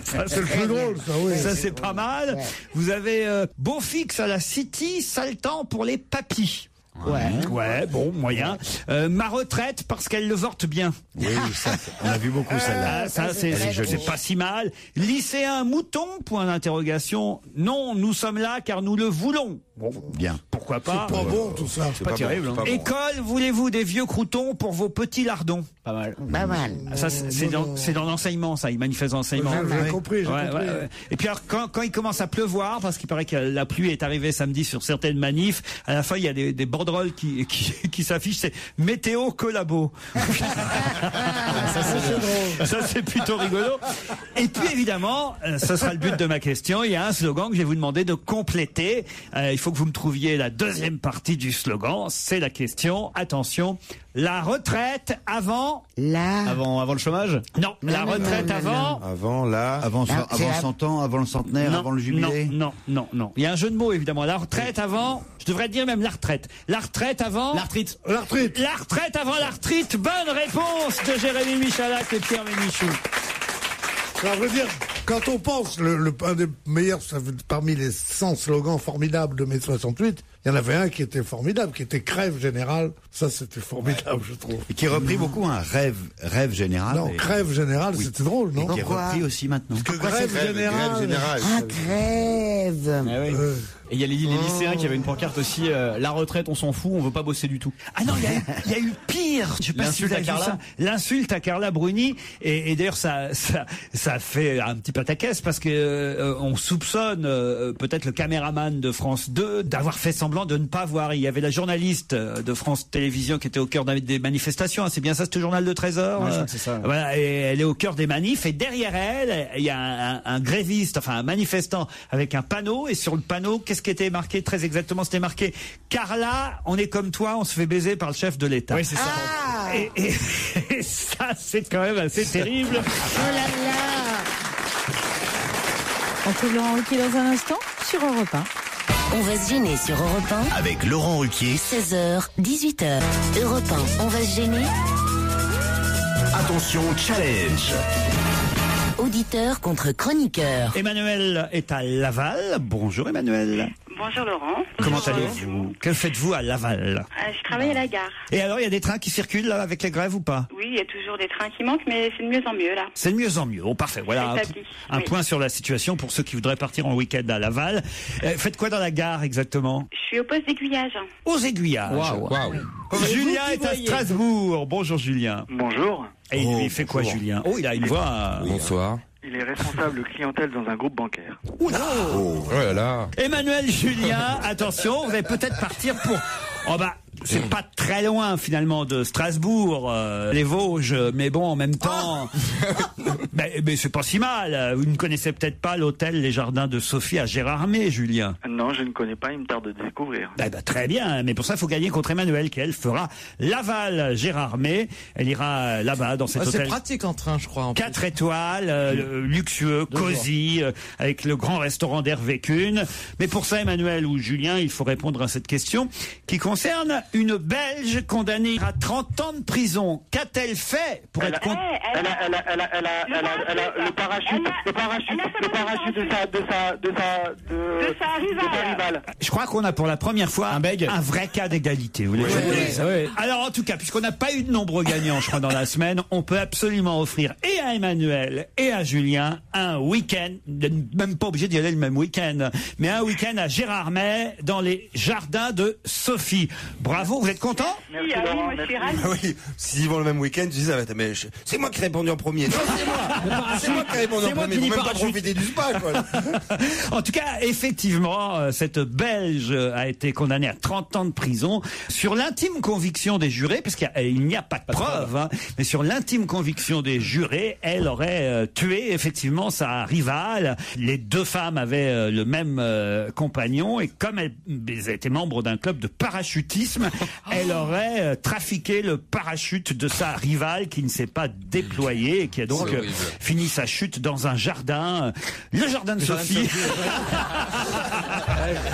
Speaker 14: Ça c'est le plus drôle, ça. Oui.
Speaker 4: Ça c'est pas mal. Ouais. Vous avez beau fixe à la City, sale temps pour les papis. Ouais, bon, moyen. Ma retraite parce qu'elle le vorte bien.
Speaker 17: Oui, ça, on a vu beaucoup celle-là.
Speaker 4: Ça, c'est pas si mal. Lycéen mouton, point d'interrogation. Non, nous sommes là car nous le voulons. Bon,
Speaker 17: bien.
Speaker 4: Pourquoi pas?
Speaker 14: C'est pas bon tout ça.
Speaker 4: C'est pas terrible. Bon, école, voulez-vous des vieux croutons pour vos petits lardons?
Speaker 7: Pas mal.
Speaker 5: Pas mal.
Speaker 4: Ça, c'est dans l'enseignement, ça. Il manifeste dans l'enseignement.
Speaker 14: J'ai compris.
Speaker 4: Et puis alors, quand il commence à pleuvoir, parce qu'il paraît que la pluie est arrivée samedi sur certaines manifs, à la fin, il y a des banderoles qui s'affichent, c'est météo collabo. Ça, c'est plutôt rigolo. Et puis, évidemment, ce sera le but de ma question. Il y a un slogan que je vais vous demander de compléter. Il faut que vous me trouviez la deuxième partie du slogan. C'est la question. Attention. La retraite avant...
Speaker 7: Avant le chômage?
Speaker 4: Non, la retraite avant...
Speaker 17: Avant 100 ans, avant le centenaire, avant le jubilé?
Speaker 4: Non. Il y a un jeu de mots, évidemment. La retraite avant... Je devrais dire même la retraite. La retraite avant...
Speaker 7: L'arthrite.
Speaker 4: La retraite avant l'arthrite. Bonne réponse de Jérémy Michalak et Pierre Bénichou.
Speaker 14: Ça veut dire, quand on pense, un des meilleurs, parmi les 100 slogans formidables de mai 68, il y en avait un qui était formidable, qui était Crève Générale. Ça, c'était formidable, je trouve.
Speaker 17: Et qui est repris beaucoup, un rêve général.
Speaker 14: Non, Crève Générale, c'était drôle, non?
Speaker 17: Et qui est repris aussi maintenant.
Speaker 14: Parce que Grève Générale.
Speaker 5: Crève.
Speaker 7: Et il y a les lycéens qui avaient une pancarte aussi, la retraite, on s'en fout, on veut pas bosser du tout.
Speaker 4: Ah non, il y a eu pire. Je sais pas si vous avez vu ça. L'insulte à Carla Bruni. Et d'ailleurs, ça fait un petit pataquès parce que on soupçonne peut-être le caméraman de France 2 d'avoir fait semblant de ne pas voir. Il y avait la journaliste de France Télévisions qui était au cœur des manifestations. C'est bien ça, ce journal de 13 heures.
Speaker 7: Ouais, je crois que c'est ça.
Speaker 4: Voilà, et elle est au cœur des manifs. Et derrière elle, il y a un gréviste, enfin un manifestant avec un panneau. Et sur le panneau, qu'est-ce qui était marqué très exactement? C'était marqué Carla, on est comme toi, on se fait baiser par le chef de l'État.
Speaker 7: Oui, c'est ça.
Speaker 4: Et ça, c'est quand même assez terrible.
Speaker 5: Oh là là.
Speaker 3: On trouve Laurent Ruquier dans un instant sur Europe 1.
Speaker 1: On va se gêner sur Europe 1.
Speaker 2: Avec Laurent Ruquier.
Speaker 1: 16h, 18h. Europe 1, on va se gêner.
Speaker 2: Attention, challenge.
Speaker 1: Auditeur contre chroniqueur.
Speaker 4: Emmanuel est à Laval. Bonjour Emmanuel.
Speaker 11: Bonjour Laurent.
Speaker 4: Comment allez-vous? Que faites-vous à Laval?
Speaker 11: Je travaille à la gare.
Speaker 4: Et alors, il y a des trains qui circulent là, avec les grèves ou pas?
Speaker 11: Oui, il y a toujours des trains qui manquent, mais c'est de mieux en mieux là.
Speaker 4: C'est de mieux en mieux. Oh, parfait. Voilà un point sur la situation pour ceux qui voudraient partir en week-end à Laval. Faites quoi dans la gare exactement?
Speaker 11: Je suis au poste d'aiguillage.
Speaker 4: Aux aiguillages.
Speaker 7: Waouh.
Speaker 4: Julien est à Strasbourg. Bonjour Julien.
Speaker 12: Bonjour.
Speaker 4: Et il fait quoi Julien? Oh, il a une voix.
Speaker 10: Bonsoir.
Speaker 12: Il est responsable clientèle dans un groupe bancaire.
Speaker 4: Oula.
Speaker 10: Oh là là.
Speaker 4: Emmanuel Julien, attention, vous allez peut-être partir pour... Oh bah, c'est pas très loin finalement de Strasbourg, les Vosges, mais bon, en même temps, mais c'est pas si mal. Vous ne connaissez peut-être pas l'hôtel Les Jardins de Sophie à Gérardmer, Julien?
Speaker 12: Non, je ne connais pas, il me tarde de découvrir.
Speaker 4: Très bien, mais pour ça, il faut gagner contre Emmanuel, qui elle fera Laval-Gérardmer. Elle ira là-bas dans cet hôtel.
Speaker 10: C'est pratique en train, je crois.
Speaker 4: 4 étoiles, luxueux, cosy, avec le grand restaurant d'Hervé Kuhn. Mais pour ça, Emmanuel ou Julien, il faut répondre à cette question qui concerne une Belge condamnée à 30 ans de prison. Qu'a-t-elle fait pour être condamnée?
Speaker 12: Elle a le parachute de sa rivale.
Speaker 4: Je crois qu'on a pour la première fois un vrai cas d'égalité. Vous voulez
Speaker 7: oui.
Speaker 4: Alors en tout cas, puisqu'on n'a pas eu de nombreux gagnants, je crois, dans la semaine, on peut absolument offrir et à Emmanuel et à Julien un week-end, même pas obligé d'y aller le même week-end, mais un week-end à Gérardmer dans les jardins de Sophie. Bravo, vous êtes content?
Speaker 11: Merci Laurent,
Speaker 6: Oui, s'ils vont le même week-end, tu dis ça, mais c'est moi qui ai répondu en premier. Non, c'est moi. C'est moi qui ai répondu en premier. Faut même pas profiter du spa, quoi.
Speaker 4: En tout cas, effectivement, cette Belge a été condamnée à 30 ans de prison sur l'intime conviction des jurés, puisqu'il n'y a pas de preuve, hein, mais sur l'intime conviction des jurés, elle aurait tué effectivement sa rivale. Les deux femmes avaient le même compagnon, et comme elles étaient membres d'un club de parachutisme, elle aurait trafiqué le parachute de sa rivale qui ne s'est pas déployé et qui a donc fini sa chute dans un jardin, le jardin de Sophie,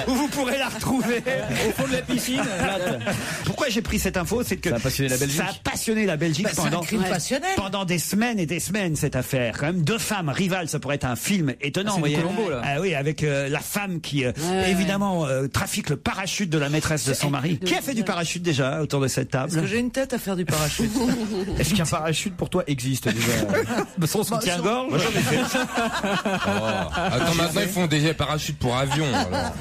Speaker 4: où vous pourrez la retrouver
Speaker 7: au fond de la piscine.
Speaker 4: Pourquoi j'ai pris cette info? C'est que
Speaker 7: ça a passionné la Belgique.
Speaker 4: Ça a passionné la Belgique pendant des semaines et des semaines, cette affaire. Quand même, deux femmes rivales, ça pourrait être un film étonnant.
Speaker 7: C'est du Colombo, là.
Speaker 4: Oui, avec la femme qui évidemment trafique le parachute de la maîtresse de son mari. Qui a fait du du parachute déjà autour de cette table?
Speaker 5: Est-ce que j'ai une tête à faire du parachute?
Speaker 7: Est-ce qu'un parachute pour toi existe déjà?
Speaker 4: Son soutien-gorge?
Speaker 10: Moi, j'en ai fait. Attends, maintenant ils font des parachutes pour avion. Alors.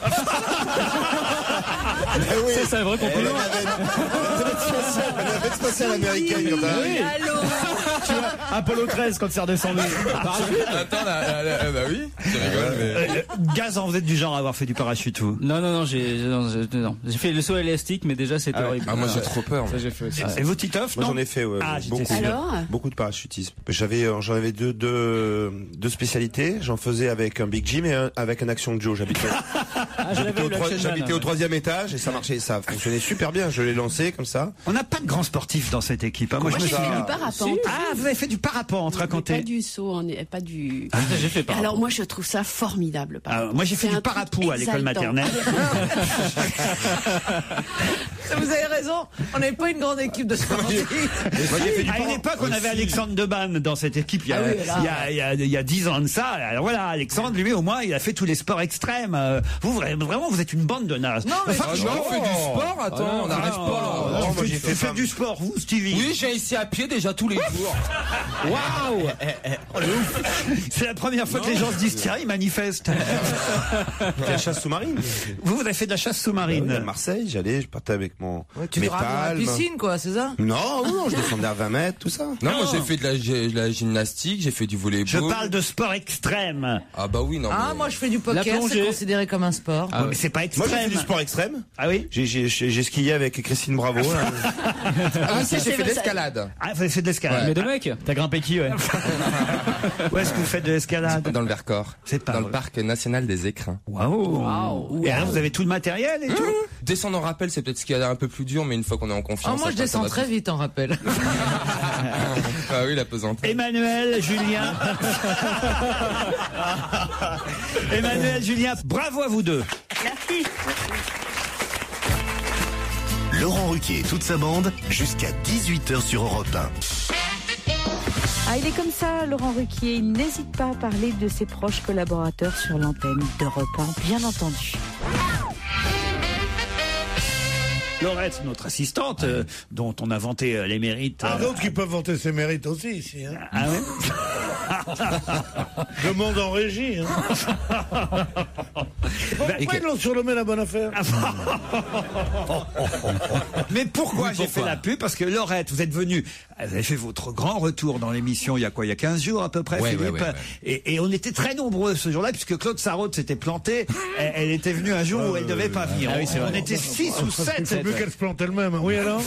Speaker 6: Oui.
Speaker 7: C'est un vrai compliment.
Speaker 6: La navette spatiale américaine. Quand même.
Speaker 7: Oui.
Speaker 5: Allô.
Speaker 7: Tu vois, Apollo 13 quand c'est redescendu.
Speaker 10: Attends, bah oui. Tu rigoles, mais.
Speaker 4: Gazan, vous êtes du genre à avoir fait du parachute, vous?
Speaker 7: Non, j'ai fait le saut élastique, mais déjà c'était horrible.
Speaker 10: Ah, moi j'ai trop peur.
Speaker 7: Ça, j'ai fait aussi.
Speaker 4: Et vous, Titoff?
Speaker 6: Moi j'en ai fait, ouais.
Speaker 4: Ah,
Speaker 6: Beaucoup de parachutisme. J'en avais deux spécialités. J'en faisais avec un Big Jim et avec un Action Joe. J'habitais au 3e étage et ça marchait, ça fonctionnait super bien. Je l'ai lancé comme ça.
Speaker 4: On n'a pas de grands sportifs dans cette équipe. Hein.
Speaker 9: Moi, j'ai fait du parapente.
Speaker 4: Ah, vous avez fait du parapente, racontez.
Speaker 9: Pas du saut, pas du.
Speaker 7: Ah, j'ai fait parapente.
Speaker 9: Alors moi, je trouve ça formidable.
Speaker 4: Moi, j'ai fait du parapou à l'école maternelle.
Speaker 5: Vous avez raison. On n'avait pas une grande équipe de sportifs.
Speaker 4: À une époque, on avait Alexandre Debanne dans cette équipe. Il y a 10 ans de ça. Alors voilà, Alexandre, lui, au moins, il a fait tous les sports extrêmes. Vous, vraiment, vous êtes une bande de nazes.
Speaker 10: Non, mais on fait du sport. Attends, on n'arrête pas.
Speaker 4: Non, moi, j'ai fait du sport, vous, Stevie.
Speaker 10: Oui, j'ai essayé à pied déjà tous les jours.
Speaker 4: Waouh! C'est la première fois que les gens se disent tiens, ils manifestent.
Speaker 6: La chasse sous-marine.
Speaker 4: Vous avez fait de la chasse sous-marine.
Speaker 6: À Marseille, je partais avec
Speaker 5: tu
Speaker 6: mes
Speaker 5: te ramènes à la
Speaker 6: palmes.
Speaker 5: piscine, quoi, c'est ça?
Speaker 6: Non, je descendais à 20 mètres, tout ça.
Speaker 10: Non, moi j'ai fait de la gymnastique, j'ai fait du volley-ball.
Speaker 4: Je parle de sport extrême.
Speaker 10: Ah bah oui, non.
Speaker 5: Ah, moi je fais du poker, c'est considéré comme un sport.
Speaker 4: Ah, mais c'est pas extrême.
Speaker 6: Moi j'ai fait du sport extrême.
Speaker 4: Ah oui?
Speaker 6: J'ai skié avec Christine Bravo.
Speaker 10: Ah oui, j'ai fait de l'escalade.
Speaker 4: Ah, vous avez fait de l'escalade.
Speaker 7: Mais de mec, t'as grimpé qui, ouais?
Speaker 4: Où est-ce que vous faites de l'escalade?
Speaker 10: Dans le Vercors.
Speaker 4: C'est pas
Speaker 10: dans le parc national des Écrins.
Speaker 4: Waouh! Et alors vous avez tout le matériel et tout?
Speaker 10: Descendre en rappel, c'est peut-être ce qu'il y a un peu plus dur, mais une fois qu'on est en confiance.
Speaker 5: Moi je descends très vite en rappel.
Speaker 10: Ah oui, la pesanteur.
Speaker 4: Emmanuel, Julien. Emmanuel, Julien, bravo à vous deux.
Speaker 11: Merci.
Speaker 2: Laurent Ruquier et toute sa bande, jusqu'à 18h sur Europe 1.
Speaker 3: Ah, il est comme ça, Laurent Ruquier. Il n'hésite pas à parler de ses proches collaborateurs sur l'antenne d'Europe 1, bien entendu.
Speaker 4: Laurette, notre assistante, dont on a vanté les mérites.
Speaker 14: D'autres qui peuvent vanter ses mérites aussi ici. Hein.
Speaker 4: Ah ouais.
Speaker 14: Le monde en régie. Hein. Pourquoi ils l'ont surnommé la bonne affaire?
Speaker 4: Mais pourquoi j'ai fait la pub? Parce que Laurette, vous êtes venue, vous avez fait votre grand retour dans l'émission il y a 15 jours à peu près, Philippe.
Speaker 8: Ouais.
Speaker 4: Et on était très nombreux ce jour-là, puisque Claude Sarraute s'était planté. Elle était venue un jour où elle devait pas venir.
Speaker 7: Ah oui,
Speaker 4: on était 6 ou 7.
Speaker 14: C'est plus qu'elle se plante elle-même. Oui, alors?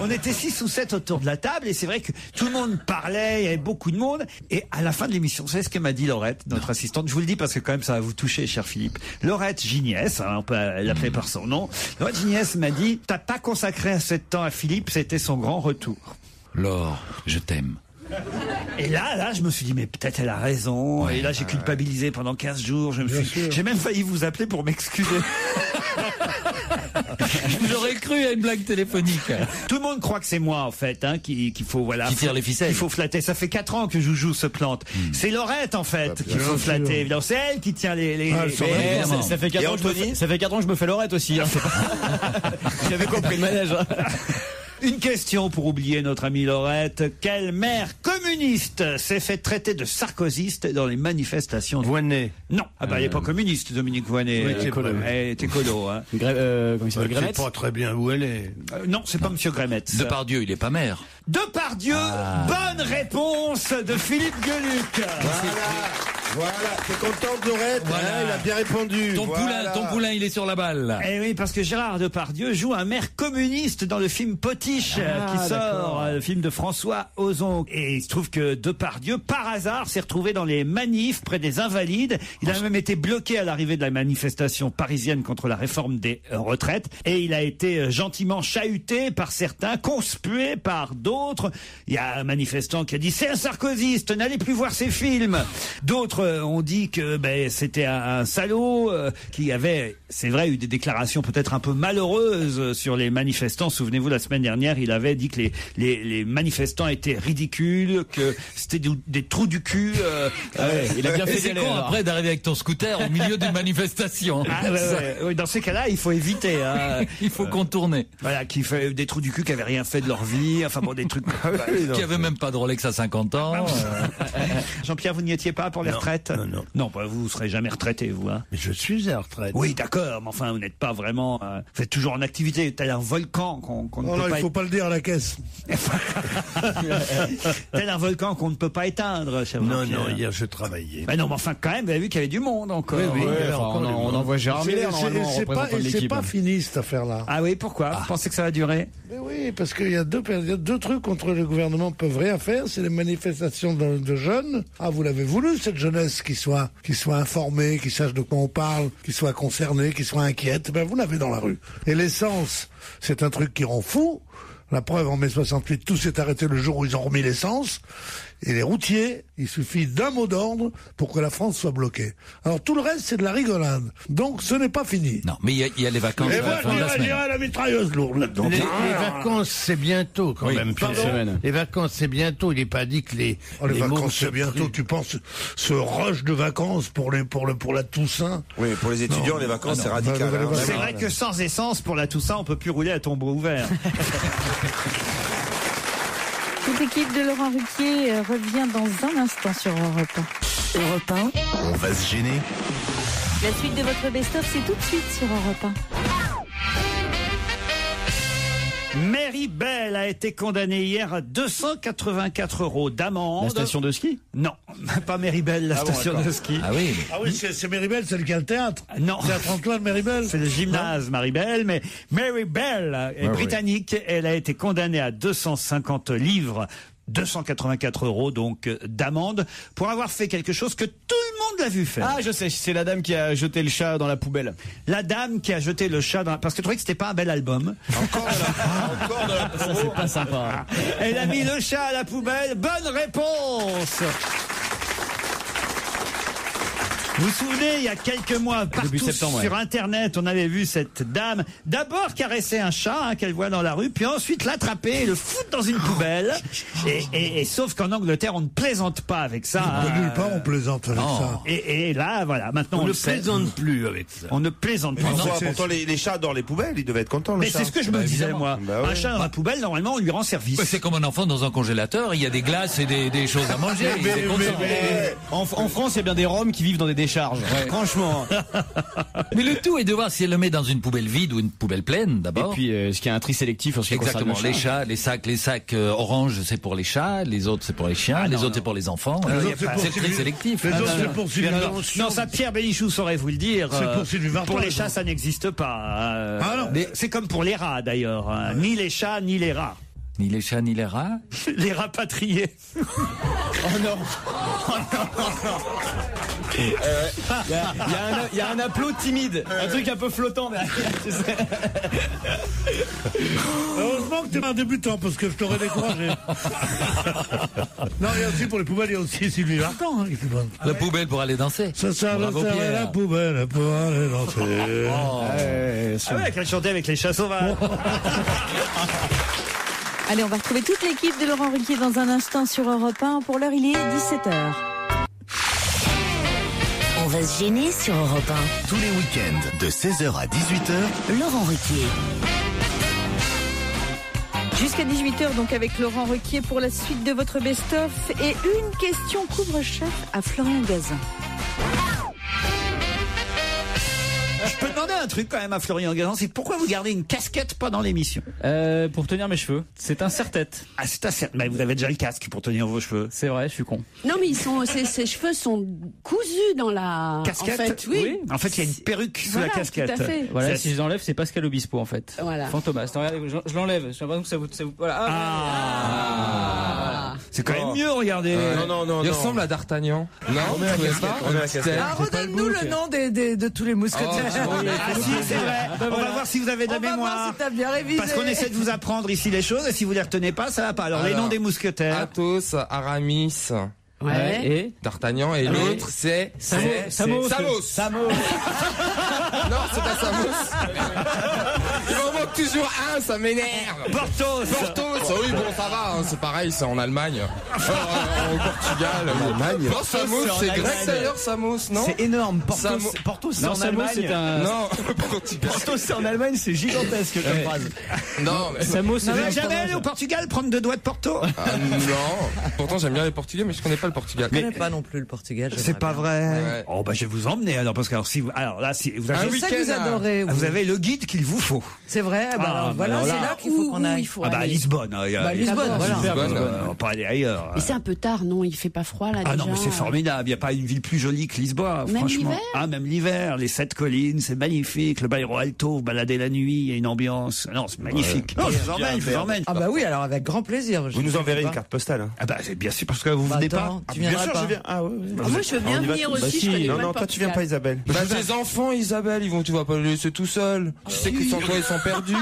Speaker 4: On était 6 ou 7 autour de la table, et c'est vrai que tout le monde parlait, il y avait beaucoup de monde. Et à la fin de l'émission, vous savez ce que m'a dit Laurette, notre assistante? Je vous le dis parce que quand même ça va vous toucher, cher Philippe. Laurette Giniès, on peut l'appeler par son nom. Laurette Giniès m'a dit, t'as pas consacré assez de temps à Philippe, c'était son grand retour.
Speaker 15: Laure, je t'aime.
Speaker 4: Et là, je me suis dit, mais peut-être elle a raison.
Speaker 15: Ouais,
Speaker 4: et là, j'ai culpabilisé pendant 15 jours. J'ai même failli vous appeler pour m'excuser.
Speaker 15: J'aurais cru à une blague téléphonique.
Speaker 4: Tout le monde croit que c'est moi, en fait, hein, qu'il faut, voilà.
Speaker 15: Qui tire les ficelles.
Speaker 4: Il faut flatter. Ça fait 4 ans que Joujou se plante. C'est Laurette, en fait, qu'il faut flatter. Évidemment, c'est elle qui tient les...
Speaker 7: Ça fait 4 ans que je me fais Laurette aussi. Hein. J'avais compris le manège.
Speaker 4: Une question pour oublier notre ami Laurette. Quel maire communiste s'est fait traiter de sarkozyste dans les manifestations?
Speaker 17: Voynet.
Speaker 4: Non. Ah bah, il n'est pas communiste, Dominique Voynet.
Speaker 17: Oui,
Speaker 4: elle est écolo, hein.
Speaker 7: Comment il s'appelle,
Speaker 14: Je
Speaker 7: Grémet?
Speaker 14: sais pas très bien où elle est.
Speaker 4: Non, c'est pas Monsieur Grémet.
Speaker 15: Depardieu, il est pas maire.
Speaker 4: Depardieu, bonne réponse de Philippe Gueluc.
Speaker 6: Voilà, t'es contente, Laurette?
Speaker 15: Voilà.
Speaker 6: Il a bien répondu.
Speaker 15: Ton poulain, il est sur la balle.
Speaker 4: Eh oui, parce que Gérard Depardieu joue un maire communiste dans le film Potiche qui sort, le film de François Ozon. Et il se trouve que Depardieu, par hasard, s'est retrouvé dans les manifs près des Invalides. Il a même été bloqué à l'arrivée de la manifestation parisienne contre la réforme des retraites. Et il a été gentiment chahuté par certains, conspué par d'autres. Il y a un manifestant qui a dit « C'est un sarkozyste, n'allez plus voir ses films ». D'autres D'autres ont dit que c'était un salaud qui avait, c'est vrai, eu des déclarations peut-être un peu malheureuses sur les manifestants. Souvenez-vous, la semaine dernière, il avait dit que les manifestants étaient ridicules, que c'était des trous du cul.
Speaker 15: Il a bien fait. C'est con après d'arriver avec ton scooter au milieu d'une manifestation.
Speaker 4: Oui, dans ces cas-là, il faut éviter.
Speaker 15: Il faut contourner.
Speaker 4: Voilà, qui fait des trous du cul qui avaient rien fait de leur vie. Enfin bon, des trucs.
Speaker 15: Qui avait même pas de Rolex à 50 ans.
Speaker 4: Jean-Pierre, vous n'y étiez pas pour les retraites? Non, vous serez jamais retraité, vous. Hein.
Speaker 14: Mais je suis à la retraite.
Speaker 4: Oui, d'accord, mais enfin, vous n'êtes pas vraiment. Vous êtes toujours en activité. Tel un volcan qu'on ne peut pas.
Speaker 14: Non, il faut pas le dire à la caisse.
Speaker 4: Tel un volcan qu'on ne peut pas éteindre, cher Jean-Pierre.
Speaker 14: Non, hier je travaillais.
Speaker 4: Non, mais enfin, quand même, vous avez vu qu'il y avait du monde encore.
Speaker 7: Oui, on envoie Gérard Miller.
Speaker 14: C'est pas fini cette affaire-là.
Speaker 4: Ah oui, pourquoi? Vous pensez que ça va durer?
Speaker 14: Mais oui, parce qu'il y a deux trucs contre le gouvernement peuvent rien faire. C'est les manifestations de jeunes. Ah, vous l'avez voulu, cette jeunesse qui soit informée, qui sache de quoi on parle, qui soit concernée, qui soit inquiète. Vous l'avez dans la rue. Et l'essence, c'est un truc qui rend fou. La preuve, en mai 68, tout s'est arrêté le jour où ils ont remis l'essence. Et les routiers, il suffit d'un mot d'ordre pour que la France soit bloquée. Alors tout le reste, c'est de la rigolade. Donc ce n'est pas fini.
Speaker 15: Non, mais il y a les vacances.
Speaker 14: Et moi, je dirais la mitrailleuse lourde là-dedans.
Speaker 18: Les vacances, c'est bientôt quand même. Les vacances, c'est bientôt. Il n'est pas dit que les
Speaker 14: vacances, c'est bientôt. Tu penses ce rush de vacances pour la Toussaint?
Speaker 6: Oui, pour les étudiants, les vacances, c'est radical.
Speaker 4: C'est vrai que sans essence, pour la Toussaint, on peut plus rouler à tombeau ouvert.
Speaker 3: Toute l'équipe de Laurent Ruquier revient dans un instant sur Europe 1.
Speaker 2: Europe 1, on va se gêner.
Speaker 3: La suite de votre best-of, c'est tout de suite sur Europe 1.
Speaker 4: Mary Bell a été condamnée hier à 284 € d'amende.
Speaker 7: La station de ski?
Speaker 4: Non, pas Mary Bell, la station de ski.
Speaker 14: Ah oui, c'est Mary Bell, c'est le théâtre.
Speaker 4: Non.
Speaker 14: C'est à Franklin, Mary Bell.
Speaker 4: C'est le gymnase Mary Bell, mais Mary Bell est britannique. Elle a été condamnée à 250 livres. 284 € donc d'amende pour avoir fait quelque chose que tout le monde l'a vu faire.
Speaker 7: Ah, je sais, c'est la dame qui a jeté le chat dans la poubelle.
Speaker 4: La dame qui a jeté le chat parce que je trouvais que c'était pas un bel album.
Speaker 6: Encore de la
Speaker 7: ça, c'est pas sympa.
Speaker 4: Elle a mis le chat à la poubelle. Bonne réponse. Vous vous souvenez, il y a quelques mois, partout sur Internet, on avait vu cette dame d'abord caresser un chat qu'elle voit dans la rue, puis ensuite l'attraper et le foutre dans une poubelle. Et sauf qu'en Angleterre, on ne plaisante pas avec ça.
Speaker 14: Nulle part, on plaisante avec ça.
Speaker 4: Et là, voilà, maintenant
Speaker 18: on ne plaisante plus avec ça.
Speaker 4: On ne plaisante pas.
Speaker 6: Pourtant, les chats dans les poubelles, ils devaient être contents.
Speaker 4: Mais c'est ce que je me disais, moi. Un chat dans la poubelle, normalement, on lui rend service.
Speaker 15: C'est comme un enfant dans un congélateur, il y a des glaces et des choses à manger.
Speaker 7: En France, il y a bien des Roms qui vivent dans des décharges. Ouais. Franchement.
Speaker 15: Mais le tout est de voir si elle le met dans une poubelle vide ou une poubelle pleine d'abord.
Speaker 7: Et puis est-ce qu'il y a un tri sélectif en ce qui concerne
Speaker 15: les chats, les sacs orange c'est pour les chats, les autres c'est pour les chiens, les autres c'est pour les enfants. C'est très sélectif.
Speaker 14: Les autres c'est pour
Speaker 4: non, ça Pierre Bénichou saurait vous le dire. Pour les chats ça n'existe pas. C'est comme pour les rats d'ailleurs. Ni les chats ni les rats.
Speaker 15: Ni les chats, ni les rats.
Speaker 4: Les rapatriés.
Speaker 7: Oh non. Il y a un applaud timide, un truc un peu flottant derrière.
Speaker 14: Heureusement que tu es un débutant parce que je t'aurais découragé. Non, il y a aussi pour les poubelles, il y a aussi Sylvie Vartan.
Speaker 15: La poubelle pour aller danser.
Speaker 14: Ça la poubelle pour aller danser.
Speaker 4: Qu'elle chantait avec les chats sauvages.
Speaker 3: Allez, on va retrouver toute l'équipe de Laurent Ruquier dans un instant sur Europe 1. Pour l'heure, il est 17h.
Speaker 1: On va se gêner sur Europe 1.
Speaker 2: Tous les week-ends, de 16h à 18h,
Speaker 1: Laurent Ruquier.
Speaker 3: Jusqu'à 18h, donc avec Laurent Ruquier pour la suite de votre best-of. Et une question couvre-chef à Florian Gazan.
Speaker 4: Je peux demander un truc quand même à Florian Gazan, c'est pourquoi vous gardez une casquette pendant l'émission?
Speaker 7: Pour tenir mes cheveux. C'est un serre-tête.
Speaker 4: Ah, c'est un serre-tête. Mais vous avez déjà le casque pour tenir vos cheveux.
Speaker 7: C'est vrai, je suis con.
Speaker 9: Non, mais ses cheveux sont cousus dans la
Speaker 4: casquette.
Speaker 9: En fait, oui.
Speaker 4: En fait, il y a une perruque sous la casquette.
Speaker 9: Tout à fait.
Speaker 7: Voilà, si je l'enlève, c'est Pascal Obispo en fait.
Speaker 9: Voilà.
Speaker 7: Fantomas. Regardez, je l'enlève. J'ai l'impression que ça vous voilà.
Speaker 4: C'est quand même mieux, regardez.
Speaker 10: Non. Il ressemble à D'Artagnan. Non,
Speaker 6: on met la casquette.
Speaker 5: Redonne-nous le nom de tous les mousquetaires.
Speaker 4: C'est vrai. On va voir si vous avez de la mémoire.
Speaker 5: Voir si t'as bien révisé.
Speaker 4: Parce qu'on essaie de vous apprendre ici les choses et si vous les retenez pas, ça va pas. Alors les noms des mousquetaires.
Speaker 10: Athos, Aramis.
Speaker 9: Ouais.
Speaker 10: Et D'Artagnan. Et l'autre, c'est
Speaker 7: Samos.
Speaker 10: Non, c'est pas Samos. Il m'en manque toujours un, ça m'énerve.
Speaker 4: Porthos.
Speaker 10: Oui, bon, ça va, hein, c'est pareil, c'est en Allemagne. Au Portugal. En Allemagne. Non, Samos, c'est grec d'ailleurs, Samos, non?
Speaker 7: C'est énorme. Porthos, c'est en Allemagne.
Speaker 10: Non, Portugal.
Speaker 7: Porthos, c'est en Allemagne, c'est gigantesque comme phrase.
Speaker 10: Non, mais
Speaker 7: Samos,
Speaker 4: Vous n'êtes jamais allé au Portugal prendre 2 doigts de Porto?
Speaker 10: Non. Pourtant, j'aime bien les Portugais, mais je connais pas le Portugal.
Speaker 5: Je connais pas non plus le Portugal.
Speaker 4: C'est pas vrai.
Speaker 10: Ouais.
Speaker 4: Oh, bah, je vais vous emmener, alors, parce que, si vous avez,
Speaker 5: Je sais que vous adorez.
Speaker 4: vous avez le guide qu'il vous faut.
Speaker 5: C'est vrai, alors, voilà, c'est là qu'il faut qu'on aille.
Speaker 4: À Lisbonne.
Speaker 5: Lisbonne, voilà.
Speaker 4: On va pas aller ailleurs.
Speaker 9: Mais c'est un peu tard, non? Il fait pas froid, là, déjà.
Speaker 4: Ah non, mais c'est formidable. Il n'y a pas une ville plus jolie que Lisbonne,
Speaker 9: Même
Speaker 4: franchement.
Speaker 9: l'hiver?
Speaker 4: Ah, même l'hiver. Les 7 collines, c'est magnifique. Le Bairro Alto, vous baladez la nuit, il y a une ambiance. Non, c'est magnifique. Non, je vous emmène.
Speaker 5: Ah bah oui, alors avec grand plaisir.
Speaker 6: Vous nous enverrez une carte postale. Hein.
Speaker 4: Ah bah, c'est bien sûr, parce que vous venez pas.
Speaker 5: Tu viendras
Speaker 6: bien sûr,
Speaker 5: pas.
Speaker 6: je viens. Ah ouais.
Speaker 9: Moi, je veux bien venir aussi. Je connais pas
Speaker 6: Non,
Speaker 9: le
Speaker 6: toi tu viens pas, Isabelle.
Speaker 10: Bah, tes enfants, Isabelle, tu vas pas les laisser tout seuls. Tu sais que sans toi, ils sont perdus.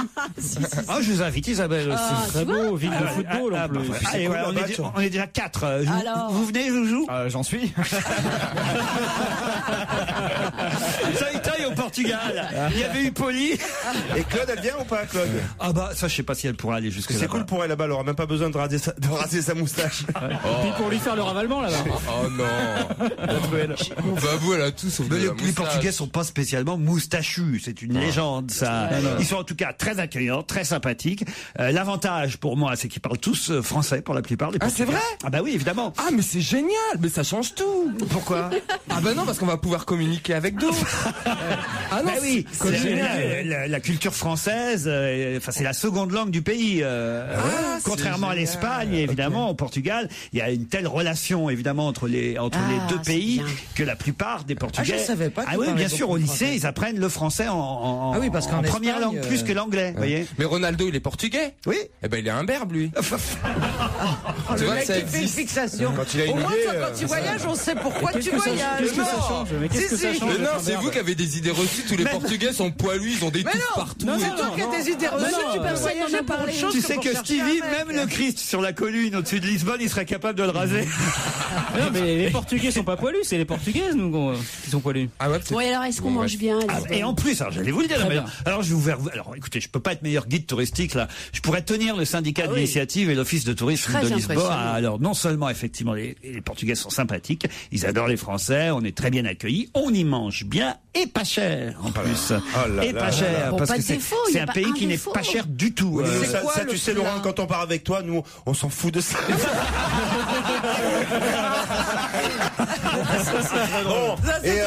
Speaker 4: Ah, je vous invite, Isabelle aussi.
Speaker 7: C'est très beau, ville de football en plus.
Speaker 4: Allez, voilà, on est déjà 4.
Speaker 9: Alors.
Speaker 4: Vous venez, Joujou?
Speaker 7: J'en suis.
Speaker 4: Taille au Portugal. Il y avait eu Poli.
Speaker 6: Et Claude, elle vient ou pas, Claude?
Speaker 4: Ah bah, ça, je sais pas si elle pourra aller jusque là.
Speaker 6: C'est cool pour elle là-bas, elle aura même pas besoin de raser sa moustache.
Speaker 7: Et puis pour lui faire le ravalement là-bas.
Speaker 10: Oh non. Bah vous, elle a tout sauf de la
Speaker 4: Les
Speaker 10: moustache.
Speaker 4: Portugais sont pas spécialement moustachus, c'est une légende ça. Ils sont en tout cas très accueillants, très sympathiques. L'avantage pour moi, c'est qu'ils parlent tous français pour la plupart. Les Portugais.
Speaker 10: C'est vrai?
Speaker 4: Ah bah oui, évidemment.
Speaker 10: Ah mais c'est génial, mais ça change tout.
Speaker 4: Pourquoi?
Speaker 10: Ah bah non, parce qu'on va pouvoir communiquer avec d'autres. Ah non,
Speaker 4: bah oui,
Speaker 10: c'est génial.
Speaker 4: la culture française, enfin c'est la seconde langue du pays. Contrairement à l'Espagne, évidemment, au Portugal, il y a une telle relation évidemment entre les deux pays que la plupart des Portugais.
Speaker 5: Je savais pas.
Speaker 4: Ah oui, bien sûr, au lycée, ils apprennent le français en première langue plus que l'anglais. Voyez.
Speaker 10: Mais Ronaldo, il est portugais.
Speaker 4: Oui.
Speaker 10: Eh ben il est un berbe lui.
Speaker 5: Tu vois, ça fait une fixation.
Speaker 6: Quand il a une
Speaker 5: Au moins,
Speaker 6: idée,
Speaker 5: quand tu voyages, on sait pourquoi tu voyages.
Speaker 7: Qu'est-ce que ça change? Mais qu'est-ce que ça change?
Speaker 10: Mais non, c'est vous qui avez des idées reçues. Tous les Portugais sont poilus, ils ont des touffes partout.
Speaker 5: C'est toi qui as des idées reçues. Tu peux voyager pour autre chose.
Speaker 4: Tu sais que Stevie, même le Christ sur la colline au-dessus de Lisbonne, il serait capable de le raser.
Speaker 7: Non, mais les Portugais sont pas poilus, c'est les Portugaises nous qui sont poilus.
Speaker 10: Ah ouais.
Speaker 9: Oui, alors est-ce qu'on mange bien?
Speaker 4: Et en plus, alors j'allais vous le dire. Alors je vais vous alors écoutez, je peux pas être meilleur guide touristique là. Je pourrais tenir le syndicat d'initiative et l'office de tourisme de Lisbonne. Alors non seulement effectivement les Portugais sont sympathiques, ils adorent les Français, on est très bien accueillis, on y mange bien et pas cher en plus. Et pas cher
Speaker 9: Bon,
Speaker 4: parce
Speaker 9: pas
Speaker 4: que
Speaker 9: de défaut,
Speaker 4: c'est
Speaker 9: y a
Speaker 4: un
Speaker 9: pas
Speaker 4: pays
Speaker 9: un
Speaker 4: qui n'est
Speaker 9: défaut.
Speaker 4: pas cher du tout.
Speaker 6: Ça, tu sais, Laurent, quand on part avec toi, nous, on s'en fout de ça. Bon, et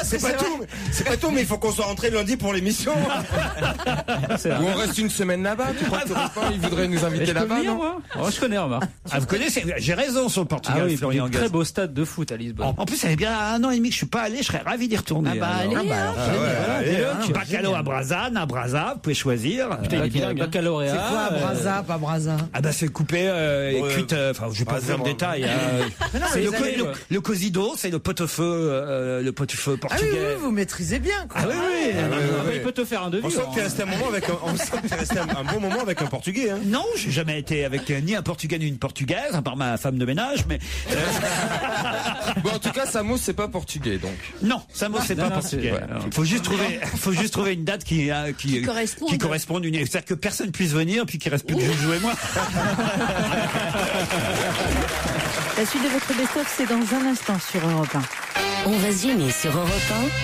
Speaker 6: c'est pas tout, mais il faut qu'on soit rentré lundi pour l'émission.
Speaker 10: Ou on reste une semaine là-bas. Tu crois que ils voudraient nous inviter là-bas, non?
Speaker 7: Oh, je connais, remarque.
Speaker 4: Ah, vous connaissez, j'ai raison sur le Portugal.
Speaker 7: Ah oui,
Speaker 4: Florian
Speaker 7: très beau stade de foot à Lisbonne.
Speaker 4: En plus, ça fait bien 1 an et demi que je suis pas allé, je serais ravi d'y retourner.
Speaker 9: Ah bah allez,
Speaker 4: Bacalhau à Brasa, vous pouvez choisir.
Speaker 7: Putain, il est baccalauréat.
Speaker 5: C'est quoi, Brasa, pas Brasa?
Speaker 4: Ah bah c'est coupé et cuite, enfin je vais pas vous faire le détail. C'est le cosido, c'est le pot-au-feu
Speaker 5: Ah
Speaker 4: portugais.
Speaker 5: oui, vous maîtrisez bien, quoi.
Speaker 4: Ah oui.
Speaker 7: Il peut te faire un devis.
Speaker 6: On sent que tu es resté un bon moment avec un Portugais. Hein.
Speaker 4: Non, j'ai jamais été avec ni un Portugais ni une Portugaise, à part ma femme de ménage, mais.
Speaker 10: Bon, en tout cas, Samos, c'est pas portugais, donc.
Speaker 4: Non, Samos, c'est pas portugais. Il faut juste trouver une date qui corresponde. C'est-à-dire que personne puisse venir, puis qu'il reste plus que Joujou et moi.
Speaker 3: La suite de votre best-of, c'est dans un instant sur Europe 1.
Speaker 1: On va se gêner sur Europe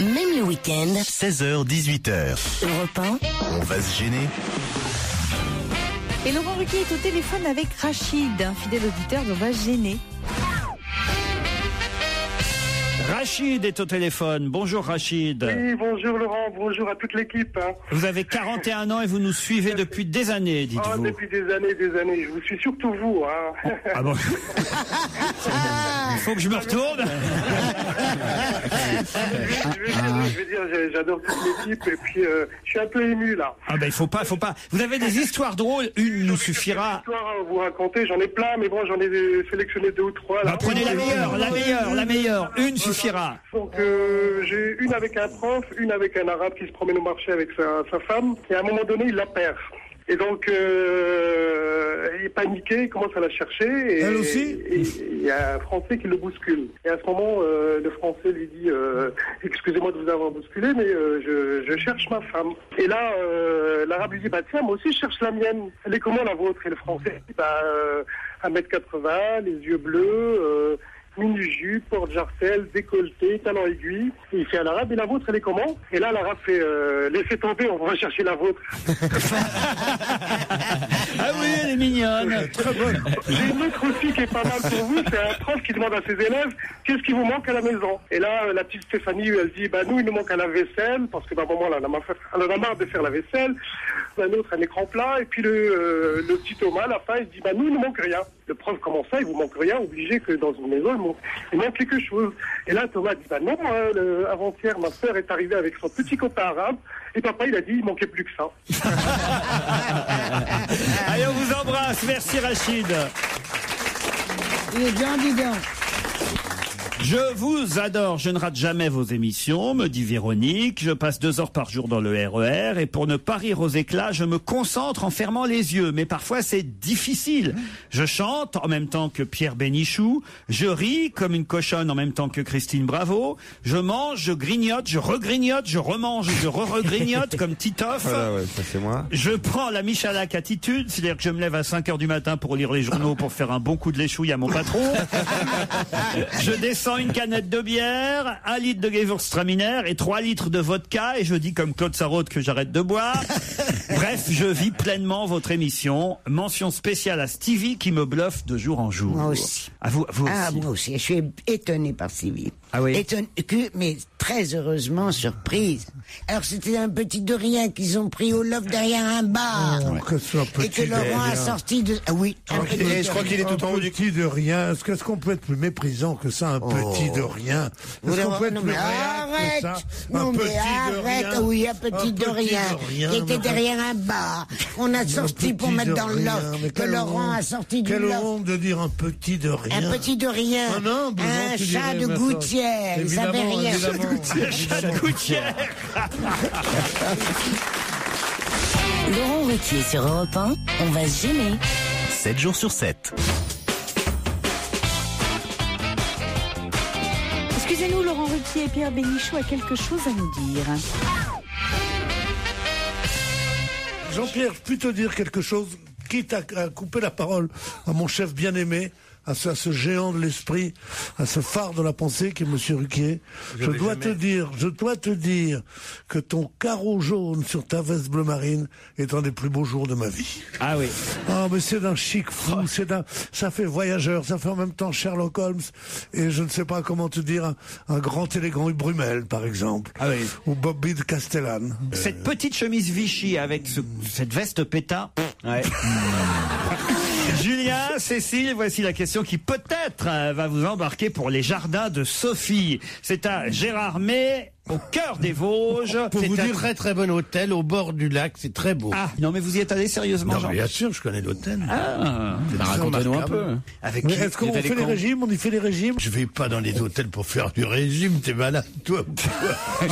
Speaker 1: 1, même le week-end.
Speaker 2: 16h, 18h.
Speaker 1: Europe 1.
Speaker 2: On va se gêner.
Speaker 3: Et Laurent Ruquier est au téléphone avec Rachid, un fidèle auditeur d'On va se gêner.
Speaker 4: Rachid est au téléphone. Bonjour Rachid.
Speaker 19: Oui, bonjour Laurent, bonjour à toute l'équipe. Hein.
Speaker 4: Vous avez 41 ans et vous nous suivez depuis des années, dites-vous.
Speaker 19: Depuis des années. Je vous suis surtout vous. Hein.
Speaker 4: Ah bon. Il faut que je me retourne.
Speaker 19: Je veux dire, j'adore toute l'équipe et puis je suis un peu ému là.
Speaker 4: Ah ben il faut pas. Vous avez des histoires drôles, une nous suffira.
Speaker 19: Des histoires à vous raconter, j'en ai plein, mais bon, j'en ai sélectionné 2 ou 3. Là.
Speaker 4: Bah, prenez la meilleure. Une suffira.
Speaker 19: Donc j'ai une avec un prof, une avec un arabe qui se promène au marché avec sa femme, et à un moment donné il la perd. Et donc, il est paniqué, il commence à la chercher. Et,
Speaker 14: elle aussi?
Speaker 19: Et il y a un Français qui le bouscule. Et à ce moment, le Français lui dit excusez-moi de vous avoir bousculé, mais je cherche ma femme. Et là, l'Arabe lui dit tiens, moi aussi je cherche la mienne. Elle est comment la vôtre? Et le Français dit 1m80, les yeux bleus, mini-jupe, porte-jartel, décolleté, talons aiguilles. Et il fait à l'Arabe, et la vôtre, elle est comment? Et là, l'Arabe fait laissez tomber, on va chercher la vôtre.
Speaker 4: Ah oui, elle est mignonne.
Speaker 14: Très bonne.
Speaker 19: J'ai une autre aussi qui est pas mal pour vous, c'est un prof qui demande à ses élèves qu'est-ce qui vous manque à la maison. Et là, la petite Stéphanie, elle dit nous, il nous manque à la vaisselle, parce que maman, elle en a marre de faire la vaisselle. Un autre, un écran plat, et puis le petit Thomas, à la fin, il dit nous, il ne manque rien. Le prof, comment ça, il vous manque rien, obligé que dans une maison, il manque quelque chose. Et là, Thomas dit non, avant-hier, ma sœur est arrivée avec son petit copain arabe, et papa, il a dit il manquait plus que ça.
Speaker 4: Allez, on vous embrasse, merci Rachid.
Speaker 5: Il est bien, dis donc.
Speaker 4: Je vous adore, je ne rate jamais vos émissions, me dit Véronique. Je passe 2 heures par jour dans le RER et pour ne pas rire aux éclats, je me concentre en fermant les yeux. Mais parfois c'est difficile. Je chante en même temps que Pierre Bénichou. Je ris comme une cochonne en même temps que Christine Bravo. Je mange, je grignote, je regrignote, je remange, je re-regrignote comme Titoff.
Speaker 6: Voilà, ouais, ça c'est moi.
Speaker 4: Je prends la Michalak attitude, c'est-à-dire que je me lève à 5 heures du matin pour lire les journaux pour faire un bon coup de l'échouille à mon patron. Je descends une canette de bière, 1 litre de Gewürztraminer et 3 litres de vodka et je dis comme Claude Sarraute que j'arrête de boire. Bref, je vis pleinement votre émission. Mention spéciale à Stevie qui me bluffe de jour en jour.
Speaker 20: Moi aussi.
Speaker 4: À vous aussi.
Speaker 20: Ah, moi aussi. Je suis étonné par Stevie.
Speaker 4: Ah oui.
Speaker 20: Mais très heureusement surprise. Alors c'était un petit de rien qu'ils ont pris au loft derrière un bar. Et que Laurent a sorti de... Ah oui.
Speaker 14: Et je crois qu'il est tout en haut du petit de rien. Est-ce qu'on peut être plus méprisant que ça, un petit de rien? Est-ce qu'on peut être plus
Speaker 20: arrête.
Speaker 14: que ça?
Speaker 20: Non mais arrête. Oui, un petit de rien. Qui était derrière un bar. On a sorti pour mettre dans le loft. Que Laurent a sorti du loft.
Speaker 14: Quelle honte de dire un petit de rien.
Speaker 20: Un petit de rien. Un chat de gouttière. Il savait rien.
Speaker 4: Chat de gouttière.
Speaker 1: Laurent Ruquier sur Europe 1, on va se gêner.
Speaker 2: 7 jours sur 7.
Speaker 3: Excusez-nous, Laurent Ruquier et Pierre Bénichou a quelque chose à nous dire.
Speaker 14: Jean-Pierre, je puis te dire quelque chose, quitte à couper la parole à mon chef bien-aimé, à ce géant de l'esprit, à ce phare de la pensée qui est Monsieur Ruquier. Je dois te dire que ton carreau jaune sur ta veste bleu marine est un des plus beaux jours de ma vie.
Speaker 4: Ah oui.
Speaker 14: Ah, mais c'est d'un chic fou, ça fait voyageur, ça fait en même temps Sherlock Holmes, et je ne sais pas comment te dire, un grand élégant Brumel, par exemple.
Speaker 4: Ah oui.
Speaker 14: Ou Bobby de Castellane.
Speaker 4: Cette petite chemise Vichy avec cette veste pétain. Ouais. Julien, Cécile, voici la question qui peut-être va vous embarquer pour les jardins de Sophie. C'est à Gérardmer, au cœur des Vosges.
Speaker 18: Pour vous dire, très très bon hôtel au bord du lac, c'est très beau.
Speaker 4: Ah, non mais vous y êtes allé sérieusement,
Speaker 18: non,
Speaker 4: Jean?
Speaker 18: bien sûr, je connais l'hôtel.
Speaker 4: Ah,
Speaker 18: racontez-nous un peu.
Speaker 4: Avec
Speaker 14: mais est-ce qu'on fait les régimes? On y fait les régimes?
Speaker 18: Je vais pas dans les hôtels pour faire du régime, t'es malade, toi.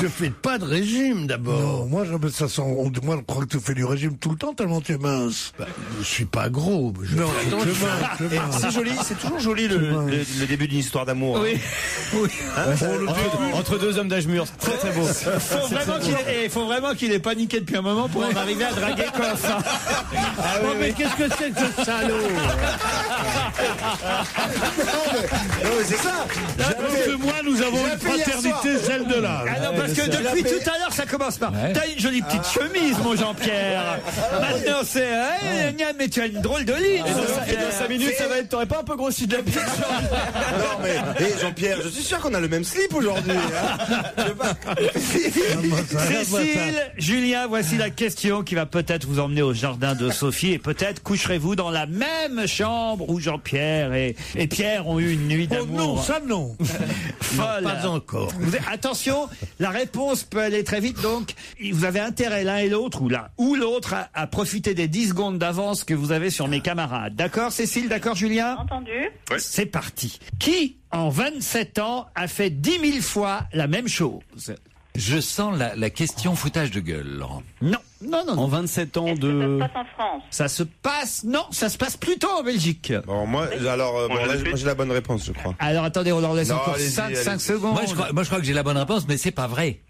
Speaker 18: Je fais pas de régime d'abord.
Speaker 14: Non, moi, moi, je crois que tu fais du régime tout le temps tellement tu es mince.
Speaker 18: Bah, je suis pas gros.
Speaker 14: Non,
Speaker 6: c'est joli, c'est toujours joli le début d'une histoire d'amour.
Speaker 4: Oui. Oui.
Speaker 7: Entre deux hommes d'âge mûr, très très beau.
Speaker 4: Faut vraiment qu'il ait paniqué depuis un moment pour en arriver à draguer Coff.
Speaker 18: Ah oui, mais qu'est-ce que c'est que ce salaud?
Speaker 6: Non mais c'est ça.
Speaker 14: Que moi, nous avons une fraternité celle de l'âge.
Speaker 4: Ah non, parce que depuis tout à l'heure, ça commence par t'as une jolie petite chemise, mon Jean-Pierre. Maintenant, c'est mais tu as une drôle de ligne.
Speaker 7: Et dans 5 minutes, ça va être, t'aurais pas un peu grossi de la pièce?
Speaker 6: Non mais, Jean-Pierre, je suis sûr qu'on a le même slip aujourd'hui.
Speaker 4: Cécile, Julien, voici la question qui va peut-être vous emmener au jardin de Sophie et peut-être coucherez-vous dans la même chambre où Jean-Pierre et Pierre ont eu une nuit d'amour.
Speaker 14: Oh non, ça non.
Speaker 4: Folle.
Speaker 18: Non, pas encore.
Speaker 4: Attention, la réponse peut aller très vite, donc vous avez intérêt l'un et l'autre ou l'un ou l'autre à profiter des 10 secondes d'avance que vous avez sur mes camarades. D'accord Cécile, d'accord Julien?
Speaker 11: Entendu.
Speaker 4: Ouais. C'est parti. Qui, en 27 ans, a fait 10 000 fois la même chose?
Speaker 15: Je sens la question foutage de gueule, Laurent.
Speaker 4: Non. Non.
Speaker 7: En 27 ans de...
Speaker 11: Ça se passe en France.
Speaker 4: Ça se passe, non, ça se passe plutôt en Belgique.
Speaker 6: Bon, moi, j'ai la bonne réponse, je crois.
Speaker 4: Alors attendez, on leur laisse encore 5 secondes.
Speaker 15: Moi, je crois que j'ai la bonne réponse, mais c'est pas vrai.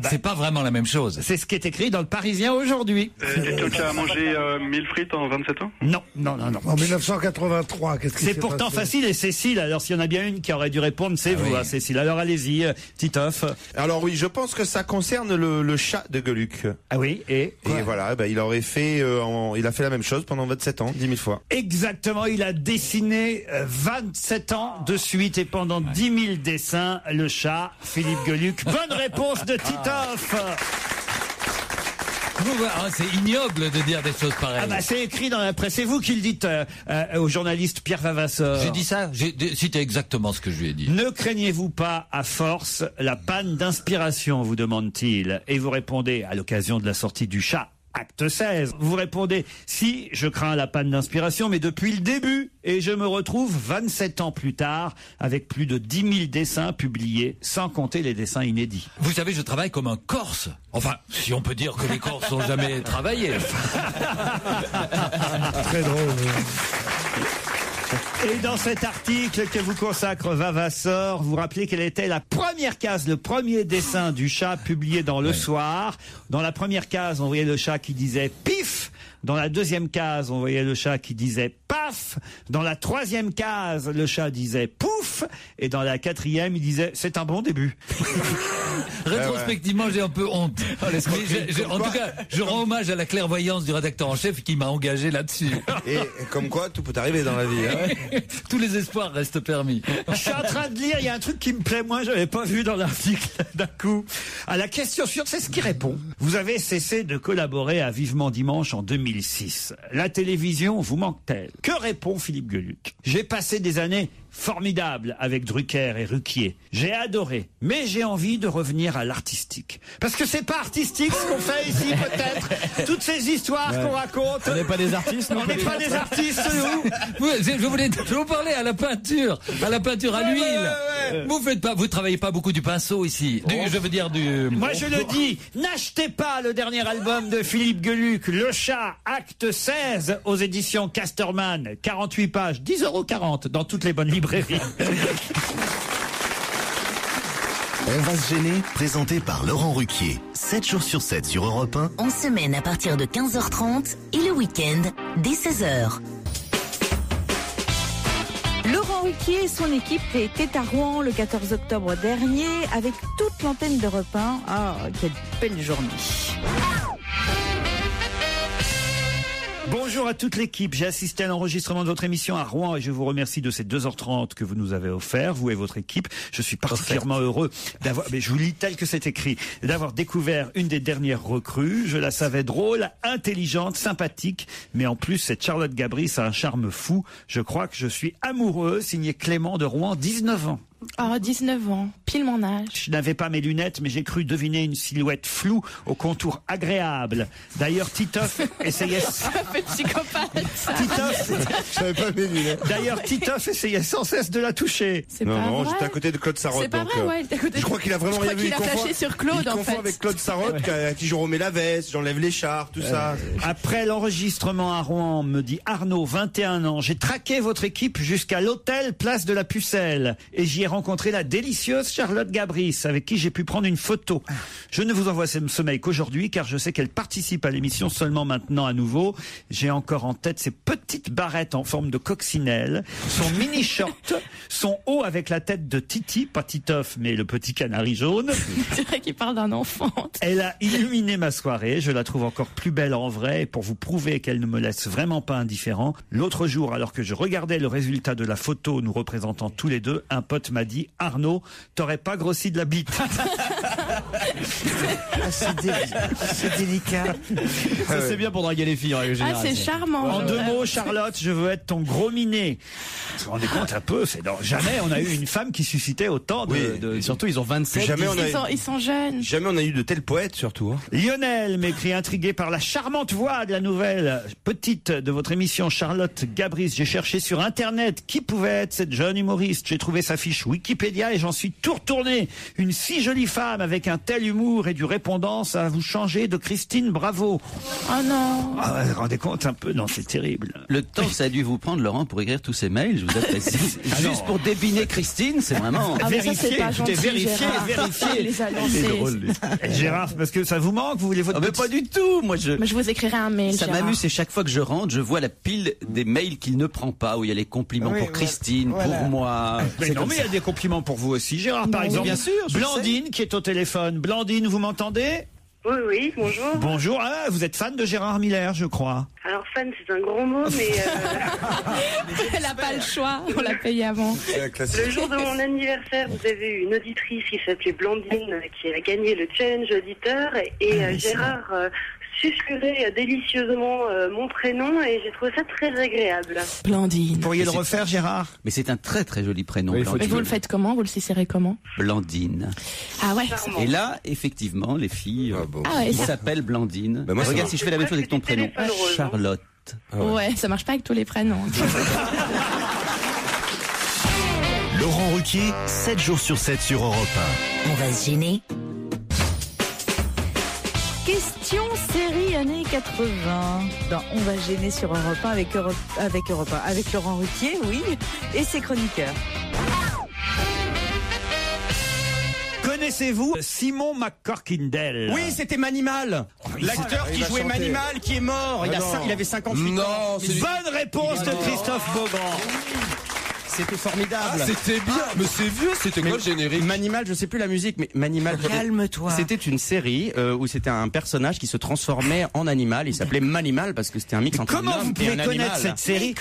Speaker 15: C'est pas vraiment la même chose.
Speaker 4: C'est ce qui est écrit dans le Parisien aujourd'hui.
Speaker 21: Quelqu'un qui a mangé 1000 frites en 27 ans?
Speaker 4: Non.
Speaker 14: En 1983, qu'est-ce qui s'est
Speaker 4: C'est pourtant
Speaker 14: passé
Speaker 4: facile, et Cécile, alors s'il y en a bien une qui aurait dû répondre, c'est vous, Cécile. Alors allez-y, Titoff.
Speaker 6: Alors oui, je pense que ça concerne le chat de Gueluc.
Speaker 4: Ah oui, et
Speaker 6: voilà, il aurait fait, il a fait la même chose pendant 27 ans, 10 000 fois.
Speaker 4: Exactement, il a dessiné 27 ans de suite et pendant 10 000 dessins, le chat, Philippe Gueluc. Bonne réponse de Titoff.
Speaker 15: C'est ignoble de dire des choses pareilles.
Speaker 4: C'est écrit dans la presse. C'est vous qui le dites au journaliste Pierre Vavasseur.
Speaker 15: J'ai dit ça. J'ai cité exactement ce que je lui ai dit.
Speaker 4: Ne craignez-vous pas à force la panne d'inspiration, vous demande-t-il. Et vous répondez à l'occasion de la sortie du chat. Acte 16. Vous répondez, si, je crains la panne d'inspiration, mais depuis le début, et je me retrouve 27 ans plus tard, avec plus de 10 000 dessins publiés, sans compter les dessins inédits.
Speaker 15: Vous savez, je travaille comme un Corse. Enfin, si on peut dire que les Corses n'ont jamais travaillé.
Speaker 14: Très drôle.
Speaker 4: Et dans cet article que vous consacre Vavasseur, vous rappelez quelle était la première case, le premier dessin du chat publié dans Le Soir. Dans la première case, on voyait le chat qui disait « pif ». Dans la deuxième case, on voyait le chat qui disait « paf ». Dans la troisième case, le chat disait « pouf ». Et dans la quatrième, il disait « c'est un bon début ».
Speaker 15: Rétrospectivement, j'ai un peu honte. En tout cas, je rends hommage à la clairvoyance du rédacteur en chef qui m'a engagé là-dessus.
Speaker 6: Et comme quoi, tout peut arriver dans la vie. Hein.
Speaker 15: Tous les espoirs restent permis.
Speaker 4: Je suis en train de lire, il y a un truc qui me plaît moins, je n'avais pas vu dans l'article d'un coup. À la question suivante, c'est ce qui répond. Vous avez cessé de collaborer à Vivement Dimanche en 2006. La télévision vous manque-t-elle? Que répond Philippe Gueluc? J'ai passé des années formidables avec Drucker et Ruquier. J'ai adoré, mais j'ai envie de revenir à l'artistique. Parce que c'est pas artistique ce qu'on fait ici, peut-être. Toutes ces histoires qu'on raconte.
Speaker 7: On n'est pas des artistes, non?
Speaker 4: On n'est pas des artistes, nous.
Speaker 15: Je vous parlais à la peinture à l'huile. Vous travaillez pas beaucoup du pinceau ici. Je veux dire du...
Speaker 4: Moi je le dis, n'achetez pas le dernier album de Philippe Gueluc, Le Chat, acte 16, aux éditions Casterman, 48 pages, 10,40 € dans toutes les bonnes librairies.
Speaker 2: On va se gêner, présenté par Laurent Ruquier. 7 jours sur 7 sur Europe 1.
Speaker 1: En semaine à partir de 15h30 et le week-end dès 16h.
Speaker 3: Laurent Ruquier et son équipe étaient à Rouen le 14 octobre dernier avec toute l'antenne d'Europe 1. Ah, quelle belle journée.
Speaker 4: Bonjour à toute l'équipe. J'ai assisté à l'enregistrement de votre émission à Rouen et je vous remercie de ces 2h30 que vous nous avez offert, vous et votre équipe. Je suis particulièrement heureux d'avoir, mais je vous lis tel que c'est écrit, d'avoir découvert une des dernières recrues. Je la savais drôle, intelligente, sympathique, mais en plus cette Charlotte Gabris a un charme fou. Je crois que je suis amoureux. Signé Clément de Rouen, 19 ans.
Speaker 22: Oh, 19 ans, pile mon âge.
Speaker 4: Je n'avais pas mes lunettes, mais j'ai cru deviner une silhouette floue au contour agréable. D'ailleurs, Titoff essayait...
Speaker 22: Un peu psychopathe.
Speaker 6: Je n'avais pas mes lunettes.
Speaker 4: D'ailleurs, Titoff essayait sans cesse de la toucher.
Speaker 6: Non, j'étais à côté de Claude Sarraute.
Speaker 22: C'est pas vrai, ouais, il était à côté.
Speaker 6: Je crois qu'il a vraiment rien vu.
Speaker 22: Il a flashé sur Claude, en fait.
Speaker 6: Il confond avec Claude Sarraute, à qui je remets la veste, j'enlève l'écharpe, tout ça.
Speaker 4: Après l'enregistrement à Rouen, me dit Arnaud, 21 ans, j'ai traqué votre équipe jusqu'à l'hôtel Place de la Pucelle. Et j'y ai rencontré la délicieuse Charlotte Gabris, avec qui j'ai pu prendre une photo. Je ne vous envoie ce mail qu'aujourd'hui, car je sais qu'elle participe à l'émission seulement maintenant à nouveau. J'ai encore en tête ses petites barrettes en forme de coccinelle, son mini short, son haut avec la tête de Titi, pas Titoff, mais le petit canari jaune.
Speaker 22: C'est vrai qu'il parle d'un enfant.
Speaker 4: Elle a illuminé ma soirée, je la trouve encore plus belle en vrai, et pour vous prouver qu'elle ne me laisse vraiment pas indifférent, l'autre jour, alors que je regardais le résultat de la photo nous représentant tous les deux, un pote m'a dit « Arnaud, t'aurais pas grossi de la bite ?»
Speaker 5: C'est délicat.
Speaker 7: Ça, c'est bien pour draguer les filles en règle générale.
Speaker 22: Ah, c'est charmant.
Speaker 4: En 2 mots, Charlotte, je veux être ton gros minet. Vous vous rendez compte un peu, jamais on a eu une femme qui suscitait autant de...
Speaker 7: Surtout, ils ont 27.
Speaker 22: Ils sont jeunes.
Speaker 6: Jamais on a eu de tels poètes, surtout. Hein.
Speaker 4: Lionel m'écrit intrigué par la charmante voix de la nouvelle petite de votre émission Charlotte Gabris. J'ai cherché sur Internet qui pouvait être cette jeune humoriste. J'ai trouvé sa fiche Wikipédia et j'en suis tout retourné. Une si jolie femme avec avec un tel humour et du répondant, ça va vous changer de Christine Bravo.
Speaker 22: Oh non.
Speaker 4: Ah, vous vous rendez compte un peu? Non, c'est terrible.
Speaker 8: Le temps que ça a dû vous prendre, Laurent, pour écrire tous ces mails, je vous apprécie. Juste pour débiner Christine, c'est vraiment...
Speaker 22: Ah, mais ça, c'est pas gentil, Gérard. Les a lancés.
Speaker 4: C'est drôle. Gérard, parce que ça vous manque, vous voulez votre...
Speaker 8: mais pas du tout. Moi, je
Speaker 22: vous écrirai un mail.
Speaker 8: Ça
Speaker 22: Gérard.
Speaker 8: m'amuse, et chaque fois que je rentre, je vois la pile des mails qu'il ne prend pas, où il y a les compliments pour Christine, pour moi.
Speaker 4: Mais non, mais il y a des compliments pour vous aussi, Gérard, par exemple.
Speaker 8: Bien sûr.
Speaker 4: Blandine qui est au téléphone. Blandine, vous m'entendez?
Speaker 13: Oui, bonjour.
Speaker 4: Bonjour. Ah, vous êtes fan de Gérard Miller, je crois.
Speaker 13: Alors fan, c'est un grand mot, mais
Speaker 22: elle n'a pas le choix. On l'a payé avant.
Speaker 13: Le jour de mon anniversaire, vous avez eu une auditrice qui s'appelait Blandine, qui a gagné le challenge auditeur, et Gérard susurrait délicieusement mon prénom, et j'ai trouvé ça très agréable.
Speaker 22: Blandine.
Speaker 4: Vous pourriez le refaire, Gérard?
Speaker 8: Mais c'est un très très joli prénom.
Speaker 22: Mais vous le faites comment? Vous le susurrez comment?
Speaker 8: Blandine.
Speaker 22: Ah ouais.
Speaker 8: Et là, effectivement, les filles
Speaker 22: ouais,
Speaker 8: s'appellent Blandine.
Speaker 6: Bah moi,
Speaker 8: regarde si je fais la même chose avec ton prénom. Charlotte.
Speaker 22: Ouais, ça marche pas avec tous les prénoms.
Speaker 2: Laurent Ruquier, 7 jours sur 7 sur Europe 1.
Speaker 1: On va se gêner.
Speaker 3: Question série années 80. Dans On va gêner sur Europe 1 avec Laurent Ruquier, oui, et ses chroniqueurs.
Speaker 4: Connaissez-vous Simon McCorkindale?
Speaker 7: Oui, c'était Manimal. L'acteur qui jouait Manimal, qui est mort. Il avait 58 ans.
Speaker 4: Bonne réponse de Christophe Beaugrand.
Speaker 7: C'était formidable.
Speaker 10: Ah, c'était bien. Mais c'est vieux, c'était quoi le générique?
Speaker 7: Manimal, je sais plus la musique, mais Manimal.
Speaker 5: Calme-toi.
Speaker 7: C'était une série où c'était un personnage qui se transformait en animal. Il s'appelait Manimal parce que c'était un mix entre un
Speaker 4: Comment vous
Speaker 7: homme et
Speaker 4: pouvez
Speaker 7: un
Speaker 4: connaître
Speaker 7: animal.
Speaker 4: cette série?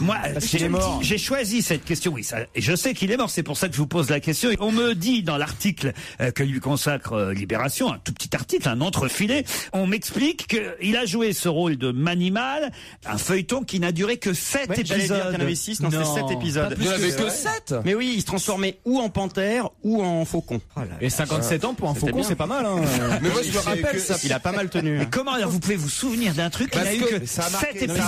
Speaker 4: Moi,
Speaker 7: Parce qu'il est mort.
Speaker 4: j'ai choisi cette question. Oui, et je sais qu'il est mort. C'est pour ça que je vous pose la question. Et on me dit dans l'article que lui consacre Libération, un tout petit article, un entrefilé, on m'explique qu'il a joué ce rôle de Manimal, un feuilleton qui n'a duré que 7 épisodes.
Speaker 7: J'allais dire qu'il y en avait 6, non, c'était 7 épisodes.
Speaker 10: Il n'y en avait que 7.
Speaker 7: Mais oui, il se transformait ou en panthère ou en faucon.
Speaker 15: Et 57 ans pour un faucon, c'est pas mal. Hein.
Speaker 10: Mais moi, je me rappelle ça.
Speaker 7: Il a pas mal tenu.
Speaker 4: Mais comment alors vous pouvez vous souvenir d'un truc? Il a eu que 7 épisodes.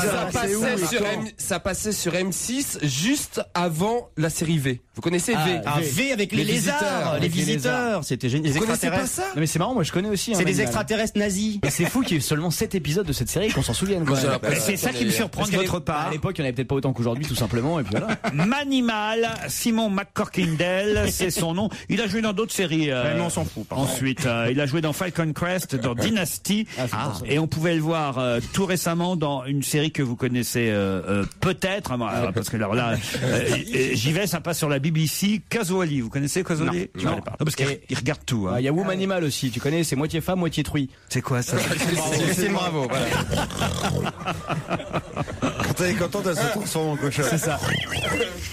Speaker 10: Ça passait sur M6 juste avant la série V. Vous connaissez V?
Speaker 7: V avec les lézards, les visiteurs. C'était génial.
Speaker 10: Vous connaissez pas ça?
Speaker 15: Non mais c'est marrant, moi je connais aussi.
Speaker 7: C'est des extraterrestres nazis.
Speaker 15: Et c'est fou qu'il y ait seulement 7 épisodes de cette série et qu'on s'en souvienne.
Speaker 4: C'est ça qui me surprend de votre part.
Speaker 15: À l'époque, il n'y en avait peut-être pas autant qu'aujourd'hui, tout simplement. Et puis voilà.
Speaker 4: Manimal, Simon McCorkindale, c'est son nom. Il a joué dans d'autres séries.
Speaker 7: Mais on s'en fout.
Speaker 4: Ensuite, il a joué dans Falcon Crest, dans Dynasty, et on pouvait le voir tout récemment dans une série que vous connaissez peut-être, parce que alors là, j'y vais, ça passe sur la BBC. Kazouali, vous connaissez Kazouali?
Speaker 7: Non,
Speaker 4: non, parce qu'il regarde tout.
Speaker 15: Il y a Woman Animal aussi, tu connais, c'est moitié femme, moitié truie.
Speaker 4: C'est quoi ça?
Speaker 7: C'est bravo. Voilà.
Speaker 6: Quand elle est contente, elle se transforme en cochon.
Speaker 4: C'est ça.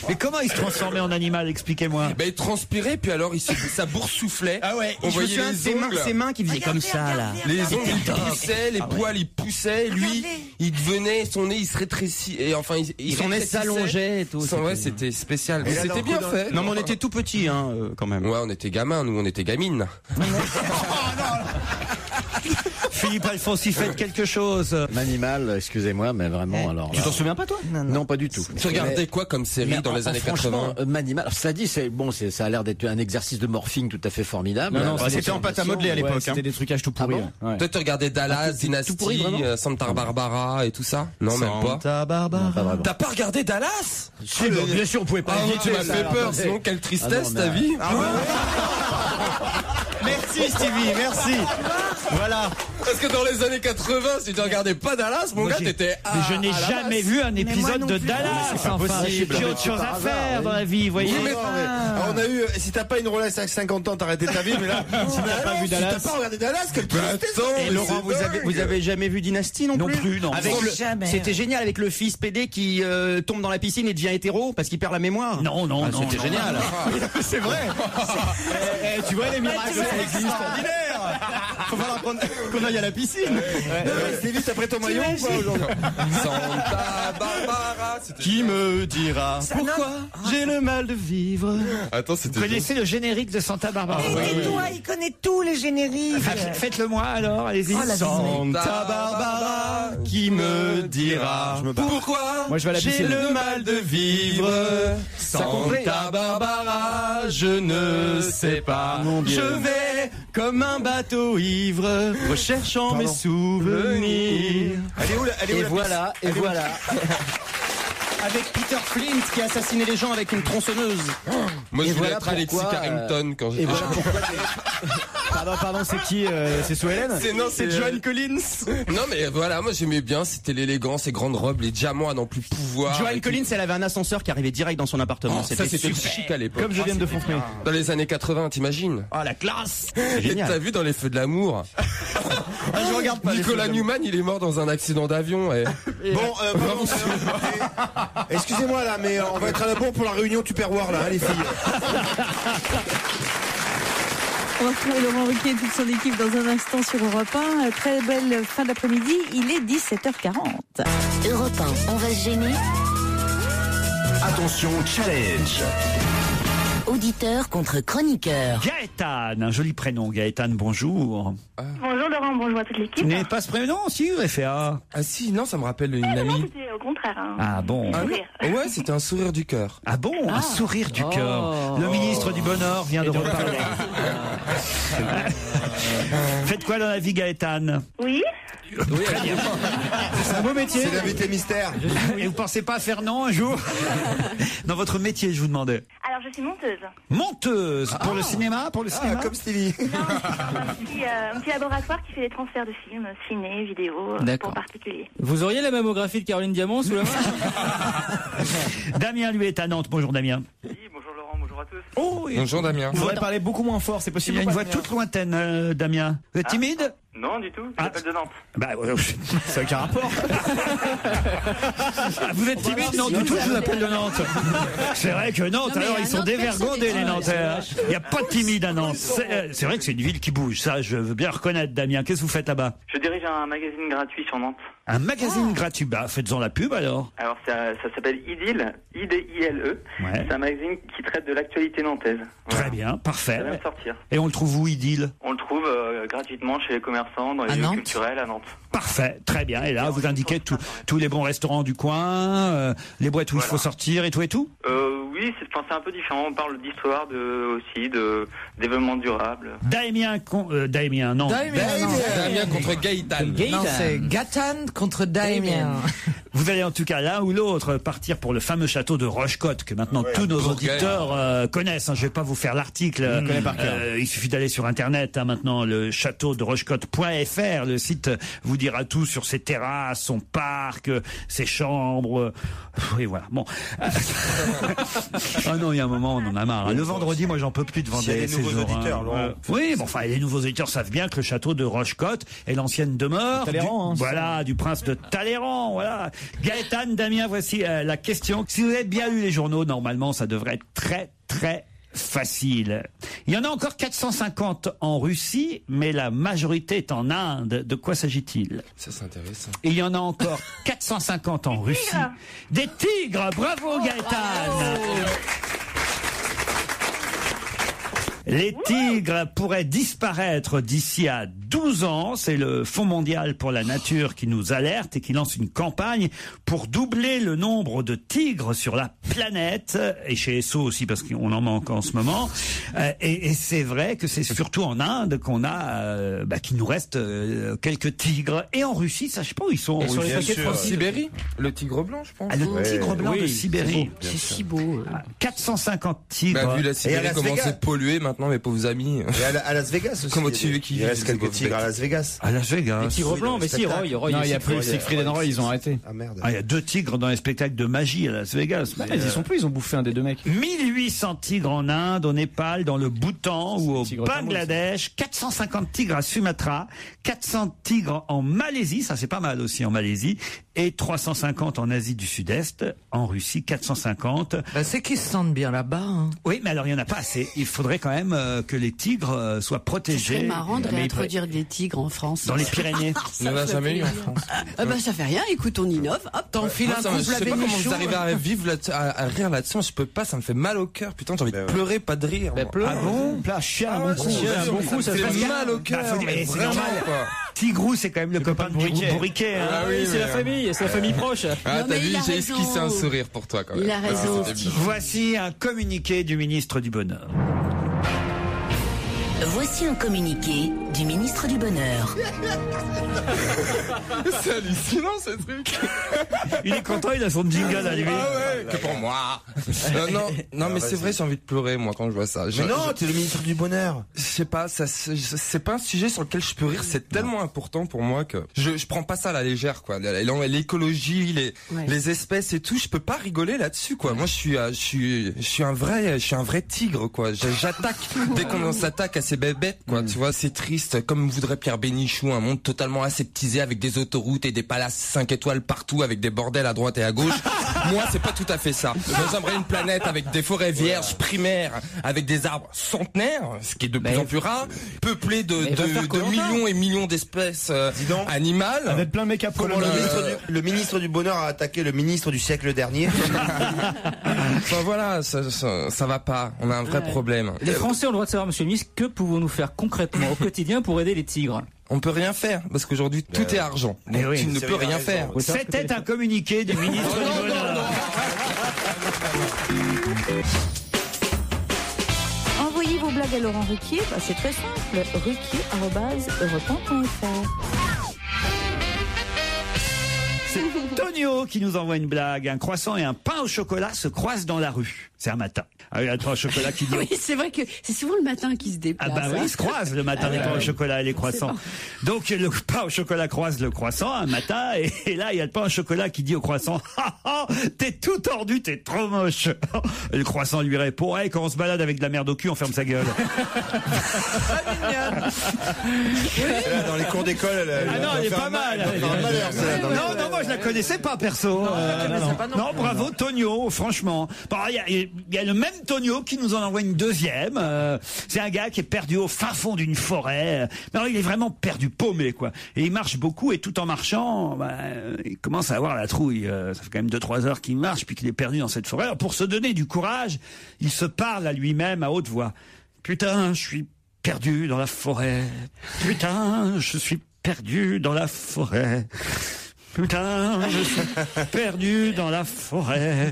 Speaker 4: Mais comment il se transformait en animal? Expliquez-moi.
Speaker 10: Ben, il transpirait, puis alors ça boursouflait.
Speaker 7: Ah ouais,
Speaker 10: on voyait
Speaker 7: ses mains qui faisaient comme ça, là.
Speaker 10: Les ongles, ils poussaient, les poils, ils poussaient. Lui, il devenait, son nez, il se rétrécit. Et enfin,
Speaker 7: son nez s'allongeait et tout.
Speaker 10: Ouais, c'était spécial. Mais c'était bien fait.
Speaker 7: Non, mais on était tout petits, hein, quand même.
Speaker 10: Ouais, on était gamins, nous, on était gamines.
Speaker 4: Philippe Alfonsi, faites quelque chose.
Speaker 17: Manimal, excusez-moi, mais vraiment, alors.
Speaker 15: Tu t'en souviens pas, toi?
Speaker 17: Non, pas du tout.
Speaker 10: Tu regardais quoi comme série dans les années 80?
Speaker 17: Manimal, ça dit, ça a l'air d'être un exercice de morphing tout à fait formidable.
Speaker 7: Non, c'était en pâte à modeler à l'époque.
Speaker 15: C'était des trucages tout pourris.
Speaker 10: Toi, tu regardais Dallas, Dynasty, Santa Barbara et tout ça? Non, même pas.
Speaker 7: Santa Barbara.
Speaker 10: T'as pas regardé Dallas?
Speaker 7: Si, bien sûr, on pouvait pas.
Speaker 10: Tu m'as fait peur, sinon quelle tristesse ta vie.
Speaker 7: Merci Stevie, merci. Voilà.
Speaker 10: Parce que dans les années 80, si tu regardais pas Dallas, mon gars, t'étais
Speaker 4: mais je n'ai jamais vu un épisode de Dallas. Enfin, j'ai autre chose à faire dans la vie, vous voyez.
Speaker 6: On a eu, si t'as pas une Rolex à 50 ans, t'as arrêté ta vie, mais là, si t'as pas vu Dallas. Si t'as pas regardé Dallas, quelle tristesse.
Speaker 7: Et Laurent, vous avez jamais vu Dynasty non plus?
Speaker 4: Non.
Speaker 7: C'était génial avec le fils PD qui tombe dans la piscine et devient hétéro parce qu'il perd la mémoire.
Speaker 4: Non.
Speaker 7: C'était génial.
Speaker 15: C'est vrai. Tu vois les miracles, ça existe.
Speaker 7: Faut falloir qu'on aille à la piscine.
Speaker 6: C'est vite après ton maillot ou pas aujourd'hui?
Speaker 10: Santa Barbara.
Speaker 7: Qui me dira pourquoi j'ai le mal de vivre?
Speaker 10: Attends,
Speaker 4: Vous connaissez le générique de Santa Barbara?
Speaker 5: Et toi, il connaît tous les génériques.
Speaker 4: Faites-le moi alors, allez-y.
Speaker 7: Santa Barbara, qui me dira pourquoi j'ai le mal de vivre? Santa Barbara, je ne sais pas. Je vais comme un bateau ivre, recherchant mes souvenirs.
Speaker 17: Et voilà.
Speaker 7: Avec Peter Flint qui a assassiné les gens avec une tronçonneuse.
Speaker 10: Moi, je voulais être Alexis Carrington quand j'étais
Speaker 7: Pardon, c'est qui? C'est Sue Ellen? C'est Joan Collins.
Speaker 10: Non, mais voilà, moi j'aimais bien, c'était l'élégance, les grandes robes, les diamants à n'en plus pouvoir.
Speaker 7: Joan Collins, elle avait un ascenseur qui arrivait direct dans son appartement.
Speaker 10: Ça, c'était super chic à l'époque.
Speaker 7: Comme je viens de Fontenay.
Speaker 10: Dans les années 80, t'imagines?
Speaker 7: Oh, la classe!
Speaker 10: Génial. T'as vu dans Les Feux de l'amour?
Speaker 7: Je regarde pas.
Speaker 10: Nicolas Newman, il est mort dans un accident d'avion.
Speaker 6: Bon, excusez-moi là, mais on va être à la bourre pour la réunion Tupperware là, hein, les filles.
Speaker 3: On va retrouver Laurent Ruquier et toute son équipe dans un instant sur Europe 1. Très belle fin d'après-midi, il est 17h40.
Speaker 1: Europe 1, on va se gêner.
Speaker 2: Attention, challenge.
Speaker 1: Auditeur contre chroniqueur.
Speaker 4: Gaëtan, un joli prénom. Gaëtan, bonjour.
Speaker 11: Bonjour Laurent, bonjour à toute l'équipe.
Speaker 4: Tu n'avez pas ce prénom, si, FA?
Speaker 10: Ah si, non, ça me rappelle une
Speaker 11: Non,
Speaker 10: amie.
Speaker 11: c'était au contraire.
Speaker 4: Ah bon?
Speaker 10: Ouais, c'était un sourire du cœur.
Speaker 4: Ah bon? Un sourire du cœur. Le ministre du Bonheur vient de reparler. Faites quoi dans la vie, Gaëtan?
Speaker 11: Oui.
Speaker 4: Très bien. C'est un beau métier.
Speaker 6: C'est l'invité mystère.
Speaker 4: Et vous pensez pas faire non un jour? Dans votre métier, je vous demandais.
Speaker 11: Alors je suis monteuse.
Speaker 4: Monteuse pour le cinéma,
Speaker 6: comme Stevie.
Speaker 11: Non, un petit laboratoire qui fait des transferts de films, ciné, vidéo, pour particuliers.
Speaker 7: Vous auriez la mammographie de Caroline Diamant sous la main?
Speaker 4: Damien, lui, est à Nantes. Bonjour Damien.
Speaker 21: Oui, bonjour Laurent, bonjour à tous.
Speaker 4: Oh,
Speaker 10: bonjour Damien.
Speaker 7: Vous faudrait parler beaucoup moins fort, c'est possible?
Speaker 4: Il y a une voix toute lointaine, Damien. Vous êtes timide?
Speaker 21: Non, du tout, je m'appelle de Nantes.
Speaker 4: Bah, ça n'a aucun rapport. Vous êtes timide? Non, du tout, je vous appelle de Nantes. C'est vrai que Nantes, alors ils sont dévergondés, les Nantais. Il n'y a pas de timide à Nantes. C'est vrai que c'est une ville qui bouge, ça, je veux bien reconnaître, Damien. Qu'est-ce que vous faites là-bas?
Speaker 21: Je dirige un magazine gratuit sur Nantes.
Speaker 4: Un magazine gratuit? Bah, faites-en la pub alors.
Speaker 21: Alors, ça s'appelle IDILE, IDILE.
Speaker 4: Ouais.
Speaker 21: C'est un magazine qui traite de l'actualité nantaise.
Speaker 4: Très bien, parfait.
Speaker 21: Ça vient de sortir.
Speaker 4: Et on le trouve où, IDILE?
Speaker 21: On le trouve gratuitement chez les commerçants, dans les lieux culturels à Nantes.
Speaker 4: Parfait, très bien. Et là, vous indiquez tous les bons restaurants du coin, les boîtes où il faut sortir et tout et tout?
Speaker 21: Oui, c'est un peu différent. On parle d'histoire, aussi d'événements durables.
Speaker 4: Damien contre
Speaker 10: Gaëtan.
Speaker 5: Non, c'est Gaëtan contre Damien.
Speaker 4: Vous allez en tout cas l'un ou l'autre partir pour le fameux château de Rochecotte que maintenant tous nos auditeurs connaissent. Je vais pas vous faire l'article. Il suffit d'aller sur Internet maintenant, le château de Rochecotte.fr. Le site vous dira tout sur ses terrasses, son parc, ses chambres. Et voilà. Bon. Ah non, il y a un moment, on en a marre. Le vendredi, moi, j'en peux plus de vendre ces jours. Oui, bon, enfin, les nouveaux auditeurs savent bien que le château de Rochecotte est l'ancienne demeure du prince de Talleyrand. Voilà. Gaëtan, Damien, voici la question. Si vous avez bien lu les journaux, normalement, ça devrait être très, très facile. Il y en a encore 450 en Russie, mais la majorité est en Inde. De quoi s'agit-il?
Speaker 10: Ça, c'est intéressant.
Speaker 4: Et il y en a encore 450 en Russie. Des tigres. Bravo, Gaëtan. Les tigres pourraient disparaître d'ici à 12 ans. C'est le Fonds mondial pour la nature qui nous alerte et qui lance une campagne pour doubler le nombre de tigres sur la planète. Et chez SO aussi, parce qu'on en manque en ce moment. Et c'est vrai que c'est surtout en Inde qu'on a, qu'il nous reste quelques tigres. Et en Russie, ça, je sais pas où ils sont.
Speaker 10: Sur les paquets de Sibérie, le tigre blanc, je pense.
Speaker 4: Ah, le tigre blanc de Sibérie.
Speaker 5: C'est si beau.
Speaker 4: 450 tigres.
Speaker 10: Vu la Sibérie comment c'est pollué maintenant, mes pauvres amis.
Speaker 6: Et à Las Vegas aussi.
Speaker 10: Comment tu veux qu'il
Speaker 6: y reste quelques tigres à Las Vegas?
Speaker 4: À Las Vegas.
Speaker 7: Les tigres blancs, mais si, Roy. Non, il y a plus Siegfried and Roy, ils ont arrêté.
Speaker 6: Ah merde.
Speaker 4: Il y a 2 tigres dans les spectacles de magie à Las Vegas.
Speaker 7: Mais ils y sont plus, ils ont bouffé un des 2 mecs.
Speaker 4: 1800 tigres en Inde, au Népal, dans le Bhoutan ou au Bangladesh, 450 tigres à Sumatra, 400 tigres en Malaisie, ça c'est pas mal aussi en Malaisie, et 350 en Asie du Sud-Est, en Russie 450.
Speaker 5: C'est qu'ils se sentent bien là-bas.
Speaker 4: Oui, mais alors il y en a pas assez. Il faudrait quand même même que les tigres soient protégés.
Speaker 9: C'est marrant de réintroduire des tigres en France.
Speaker 4: Dans les Pyrénées.
Speaker 10: On n'en a jamais eu en France.
Speaker 9: Ça fait rien, écoute, on innove. Hop,
Speaker 5: t'enfiles un couple
Speaker 10: je sais pas comment vous arrivez à vivre à rire là-dessus. Je peux pas, ça me fait mal au cœur. Putain, j'ai envie de pleurer, pas de rire.
Speaker 4: Ah bon? Chien, un bon coup,
Speaker 10: ça fait mal au cœur.
Speaker 4: C'est normal, quoi. Tigrou, c'est quand même le copain de Bourriquet.
Speaker 7: Ah oui, c'est la famille proche.
Speaker 10: Ah, t'as vu, j'ai esquissé un sourire pour toi quand même.
Speaker 9: Il a raison.
Speaker 4: Voici un communiqué du ministre du Bonheur.
Speaker 1: Voici un communiqué du ministre du Bonheur.
Speaker 10: C'est hallucinant ce truc.
Speaker 4: Il est content, il a son jingle à lui.
Speaker 10: Ah ouais, que pour moi. Non, mais c'est vrai, j'ai envie de pleurer moi quand je vois ça.
Speaker 6: Mais non, t'es le ministre du Bonheur.
Speaker 10: Je sais pas, c'est pas un sujet sur lequel je peux rire. C'est tellement important pour moi que je prends pas ça à la légère quoi. L'écologie, les espèces et tout, je peux pas rigoler là-dessus quoi. Moi, je suis un vrai tigre quoi. J'attaque dès qu'on s'attaque à ces bébêtes quoi. Tu vois, c'est triste. Comme voudrait Pierre Bénichou, un monde totalement aseptisé avec des autoroutes et des palaces 5 étoiles partout, avec des bordels à droite et à gauche. Moi, c'est pas tout à fait ça. Moi, j'aimerais une planète avec des forêts vierges primaires, avec des arbres centenaires, ce qui est de plus en plus rare, peuplée de millions et millions d'espèces animales.
Speaker 7: Avec plein de mecs à poil.
Speaker 6: Le ministre du Bonheur a attaqué le ministre du siècle dernier.
Speaker 10: Enfin voilà, ça va pas. On a un vrai problème.
Speaker 7: Les Français ont le droit de savoir, monsieur le ministre, que pouvons-nous faire concrètement au quotidien pour aider les tigres?
Speaker 10: On peut rien faire parce qu'aujourd'hui tout est argent. Donc tu ne peux rien faire.
Speaker 4: C'était un communiqué du ministre du Bonheur.
Speaker 3: Envoyez vos blagues à Laurent Ruquier, c'est très simple, ruquier@europe1.fr.
Speaker 4: C'est Tonio qui nous envoie une blague. Un croissant et un pain au chocolat se croisent dans la rue. C'est un matin. Ah oui, un pain au chocolat qui dit...
Speaker 9: Oui, c'est vrai que c'est souvent le matin qu'ils se déplacent.
Speaker 4: Ah bah oui, ils se croisent le matin, les pains au chocolat et les croissants. Donc le pain au chocolat croise le croissant un matin, et là il y a le pain au chocolat qui dit au croissant « Ah ah, t'es tout tordu, t'es trop moche !» Et le croissant lui répond « Hey, quand on se balade avec de la merde au cul, on ferme sa gueule. »
Speaker 6: Dans les cours d'école,
Speaker 4: elle est pas mal. Non, moi je la connaissais pas perso. Non, bravo Tonio, franchement. Il y a le même Tonio qui nous en envoie une deuxième. C'est un gars qui est perdu au fin fond d'une forêt. Mais alors, il est vraiment perdu, paumé quoi. Et il marche beaucoup, et tout en marchant, il commence à avoir la trouille. Ça fait quand même 2-3 heures qu'il marche puis qu'il est perdu dans cette forêt. Alors, pour se donner du courage, il se parle à lui-même à haute voix. Putain, je suis perdu dans la forêt. Putain, je suis perdu dans la forêt. Putain, je suis perdu dans la forêt.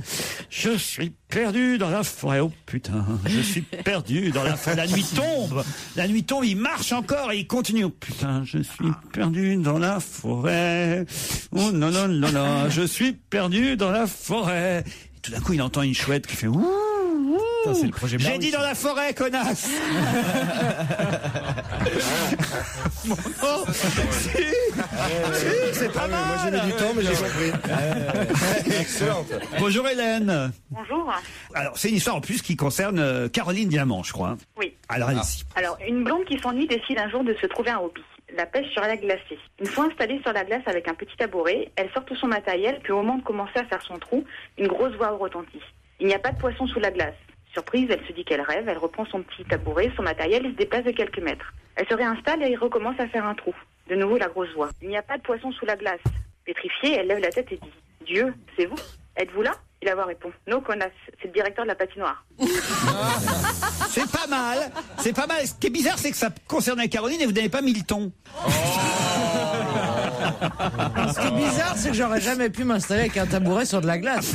Speaker 4: Je suis perdu dans la forêt. Oh putain, je suis perdu dans la forêt. La nuit tombe. Il marche encore et il continue. Oh putain, je suis perdu dans la forêt. Oh non, non, non, non, je suis perdu dans la forêt. Et tout d'un coup, il entend une chouette qui fait ouh. C'est le projet. J'ai dit dans la forêt, connasse. C'est pas mal.
Speaker 6: Moi j'ai mis du temps, mais j'ai compris. Excellent.
Speaker 4: Bonjour Hélène.
Speaker 11: Bonjour.
Speaker 4: Alors c'est une histoire en plus qui concerne Caroline Diamant, je crois.
Speaker 11: Oui.
Speaker 4: Alors allez-y.
Speaker 11: Alors une blonde qui s'ennuie décide un jour de se trouver un hobby. La pêche sur la glacée. Une fois installée sur la glace avec un petit tabouret, elle sort tout son matériel, puis au moment de commencer à faire son trou, une grosse voix retentit. Il n'y a pas de poisson sous la glace. Surprise, elle se dit qu'elle rêve, elle reprend son petit tabouret, son matériel et se déplace de quelques mètres. Elle se réinstalle et recommence à faire un trou. De nouveau la grosse voix. Il n'y a pas de poisson sous la glace. Pétrifiée, elle lève la tête et dit « Dieu, c'est vous? Êtes-vous là ?» Et la voix répond « Non, connasse, c'est le directeur de la patinoire. »
Speaker 4: C'est pas mal. C'est pas mal. Ce qui est bizarre, c'est que ça concernait Caroline et vous n'avez pas mis le ton.
Speaker 5: Ce qui est bizarre, c'est que j'aurais jamais pu m'installer avec un tabouret sur de la glace.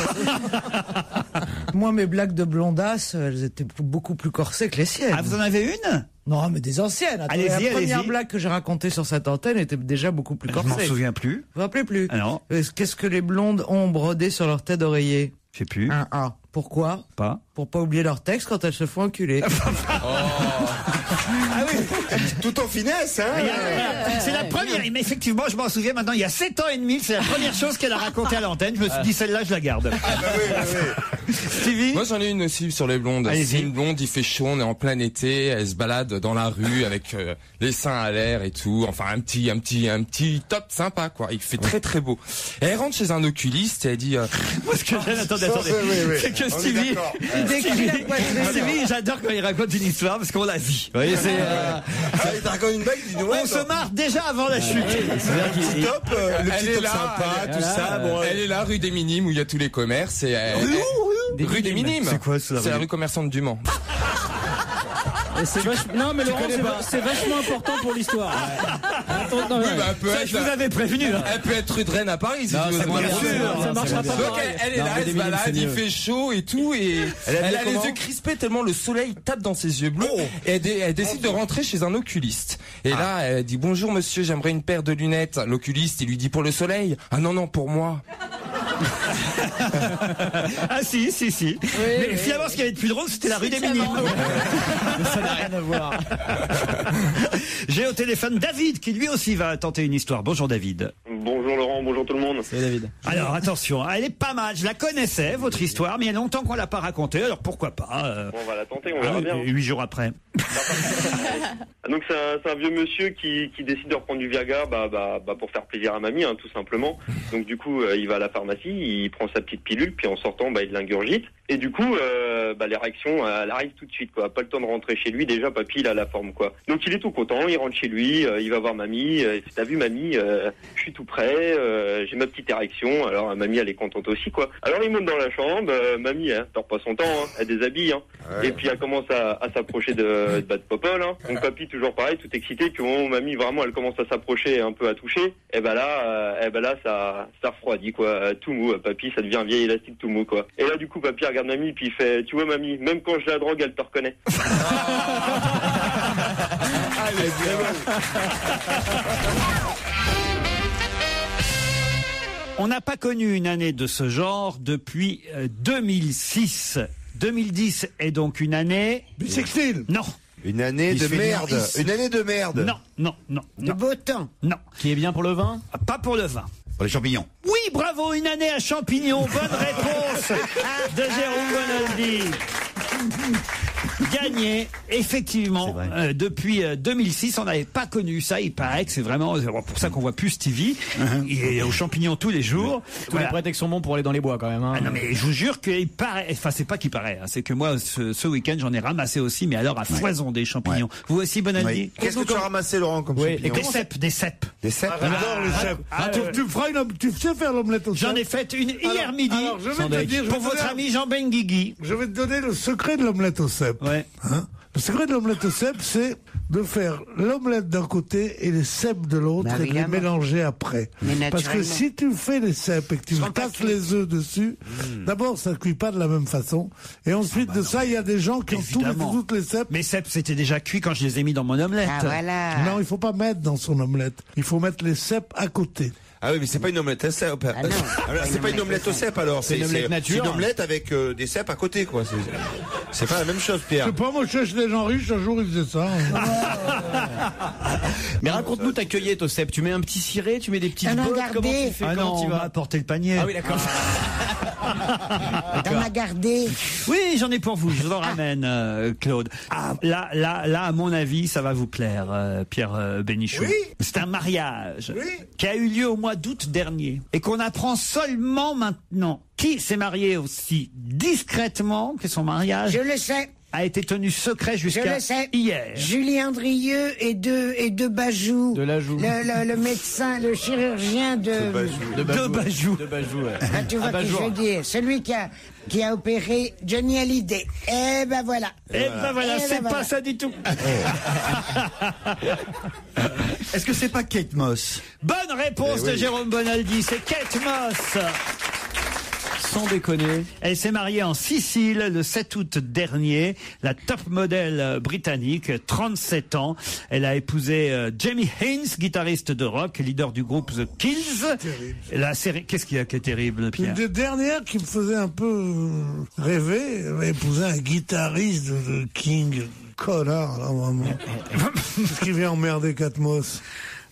Speaker 5: Moi, mes blagues de blondasse, elles étaient beaucoup plus corsées que les siennes.
Speaker 4: Ah, vous en avez une?
Speaker 5: Non, mais des anciennes. Attendez, la première blague que j'ai racontée sur cette antenne était déjà beaucoup plus corsée.
Speaker 4: Je m'en souviens plus.
Speaker 5: Vous vous rappelez plus?
Speaker 4: Ah non.
Speaker 5: Qu'est-ce que les blondes ont brodé sur leur tête d'oreiller?
Speaker 4: Je sais plus.
Speaker 5: Un A. Pourquoi?
Speaker 4: Pas.
Speaker 5: Pour pas oublier leur texte quand elles se font enculer.
Speaker 4: Ah oui.
Speaker 6: Tout en finesse, hein.
Speaker 4: C'est la première, mais effectivement, je m'en souviens maintenant, il y a 7 ans et demi, c'est la première chose qu'elle a racontée à l'antenne. Je me suis dit, celle-là, je la garde. Stevie?
Speaker 10: Moi, j'en ai une aussi sur les blondes. C'est une blonde, il fait chaud, on est en plein été, elle se balade dans la rue avec les seins à l'air et tout. Enfin, un petit top sympa, quoi. Il fait très très beau. Et elle rentre chez un oculiste et elle dit,
Speaker 4: moi, ce que j'aime, attendez. C'est que Stevie, j'adore quand il raconte une histoire parce qu'on la vit. Vous voyez,
Speaker 6: il te raconte une blague, il dit
Speaker 4: on se marre déjà avant la chute.
Speaker 6: Le petit top sympa, tout ça.
Speaker 10: Elle est là, rue des Minimes, où il y a tous les commerces. Et rue des Minimes.
Speaker 4: C'est quoi ça?
Speaker 10: C'est la rue commerçante du Mans.
Speaker 12: Non, mais Laurent, c'est vachement important pour l'histoire.
Speaker 4: Je vous avais prévenu.
Speaker 10: Elle peut être rue de Rennes à Paris, si tu veux.
Speaker 12: Ça marchera pas.
Speaker 10: Donc elle est là, elle se balade, il fait chaud et tout, et elle a les yeux crispés tellement le soleil tape dans ses yeux bleus. Et elle décide de rentrer chez un oculiste. Et là, elle dit bonjour monsieur, j'aimerais une paire de lunettes. L'oculiste, il lui dit pour le soleil. Ah non, pour moi.
Speaker 4: Ah si. Mais finalement, ce qui avait de plus drôle, c'était la rue des Minimes.
Speaker 12: Ça n'a rien à voir.
Speaker 4: J'ai au téléphone David qui lui aussi va tenter une histoire. Bonjour David.
Speaker 16: Bonjour Laurent, bonjour tout le monde.
Speaker 12: Salut David.
Speaker 4: Alors attention, elle est pas mal. Je la connaissais, votre histoire, mais il y a longtemps qu'on l'a pas racontée. Alors pourquoi pas
Speaker 16: On va la tenter, on verra bien.
Speaker 4: 8 jours après.
Speaker 16: Donc c'est un vieux monsieur qui décide de reprendre du Viagra pour faire plaisir à mamie, tout simplement. Donc du coup, il va à la pharmacie, il prend sa petite pilule, puis en sortant, il l'ingurgite. Et du coup, les réactions, elle arrive tout de suite, quoi. Pas le temps de rentrer chez lui, déjà papy il a la forme, quoi. Donc il est tout content, il rentre chez lui, il va voir mamie. T'as vu mamie, je suis tout prêt, j'ai ma petite érection. Alors mamie elle est contente aussi, quoi. Alors il monte dans la chambre, mamie perd pas son temps, elle déshabille, et puis elle commence à s'approcher de Bad Popol. Donc papy toujours pareil, tout excité. Puis au moment où mamie vraiment elle commence à s'approcher, un peu à toucher, et là ça refroidit, quoi. Tout mou, papy ça devient un vieil élastique tout mou, quoi. Et là du coup papy regarde mamie puis il fait, tu vois mamie, même quand je la drogue elle te reconnaît.
Speaker 4: On n'a pas connu une année de ce genre depuis 2006. 2010 est donc une année...
Speaker 14: Bissextile.
Speaker 4: Non.
Speaker 6: Une année de merde. Une année de merde.
Speaker 4: Non.
Speaker 20: De beau temps.
Speaker 4: Non.
Speaker 12: Qui est bien pour le vin?
Speaker 4: Pas pour le vin.
Speaker 2: Pour les champignons.
Speaker 4: Oui, bravo, une année à champignons. Bonne réponse de Jérôme Bonaldi. Gagné, effectivement, depuis 2006, on n'avait pas connu ça. Il paraît que c'est vraiment pour ça qu'on voit plus Stevie. Il est aux champignons tous les jours.
Speaker 12: Tous les prétextes sont bons pour aller dans les bois quand même.
Speaker 4: Ah non mais je vous jure qu'il paraît, enfin c'est pas qu'il paraît, c'est que moi ce week-end j'en ai ramassé aussi, mais alors à foison des champignons. Vous aussi Bonaldi?
Speaker 6: Qu'est-ce que tu as ramassé Laurent comme champignons?
Speaker 4: Des cèpes.
Speaker 6: Des cèpes.
Speaker 14: J'adore les cèpes. Tu sais faire l'omelette aux cèpes?
Speaker 4: J'en ai fait une hier midi.
Speaker 14: Alors, je vais te dire,
Speaker 4: pour votre ami Jean Benguigui.
Speaker 14: Je vais te donner le secret de l'omelette aux cèpes. Le secret de l'omelette aux cèpes, c'est de faire l'omelette d'un côté et les cèpes de l'autre et de les mélanger après. Parce que si tu fais les cèpes et que tu tasses les œufs dessus, d'abord ça ne cuit pas de la même façon. Et ensuite de ça, il y a des gens qui ont toutes les cèpes.
Speaker 4: Mes cèpes c'était déjà cuit quand je les ai mis dans mon omelette.
Speaker 20: Ah voilà.
Speaker 14: Non, il faut pas mettre dans son omelette. Il faut mettre les cèpes à côté.
Speaker 6: Ah oui, mais c'est pas une omelette à cèpes.
Speaker 20: Ah non.
Speaker 6: C'est pas une omelette aux cèpes alors.
Speaker 12: C'est une omelette nature.
Speaker 6: C'est une omelette avec des cèpes à côté, quoi. C'est pas la même chose, Pierre.
Speaker 14: Je sais pas, moi je cherche des gens riches, un jour ils faisaient ça.
Speaker 12: Mais raconte-nous ta cueillette aux cèpes. Tu mets un petit ciré, tu mets des petites bottes. Comment tu fais? Comment tu vas
Speaker 4: apporter le panier?
Speaker 12: Ah oui, d'accord.
Speaker 20: T'en as gardé?
Speaker 4: Oui, j'en ai pour vous. Je vous en ramène, Claude. Ah, là, à mon avis, ça va vous plaire, Pierre Bénichou.
Speaker 14: Oui.
Speaker 4: C'est un mariage qui a eu lieu au mois d'août dernier et qu'on apprend seulement maintenant. Qui s'est marié aussi discrètement que son mariage?
Speaker 20: Je le sais.
Speaker 4: A été tenu secret jusqu'à hier.
Speaker 20: Julie Andrieux et de Bajou.
Speaker 12: De Lajoux.
Speaker 20: Le médecin, le chirurgien de
Speaker 4: Bajou.
Speaker 20: Ah, tu vois ce que je veux dire. Celui qui a opéré Johnny Hallyday. Eh ben voilà.
Speaker 4: C'est pas ça du tout.
Speaker 2: Est-ce que c'est pas Kate Moss?
Speaker 4: Bonne réponse de Jérôme Bonaldi, c'est Kate Moss.
Speaker 12: Sans déconner.
Speaker 4: Elle s'est mariée en Sicile le 7 août dernier. La top modèle britannique, 37 ans. Elle a épousé Jamie Haynes, guitariste de rock, leader du groupe The Kills. La série, qu'est-ce qu'il y a qui est terrible, Pierre?
Speaker 14: Une des dernières qui me faisait un peu rêver, elle a épousé un guitariste de King. connard, là, vraiment. Qu'est-ce qui vient emmerder Catmos?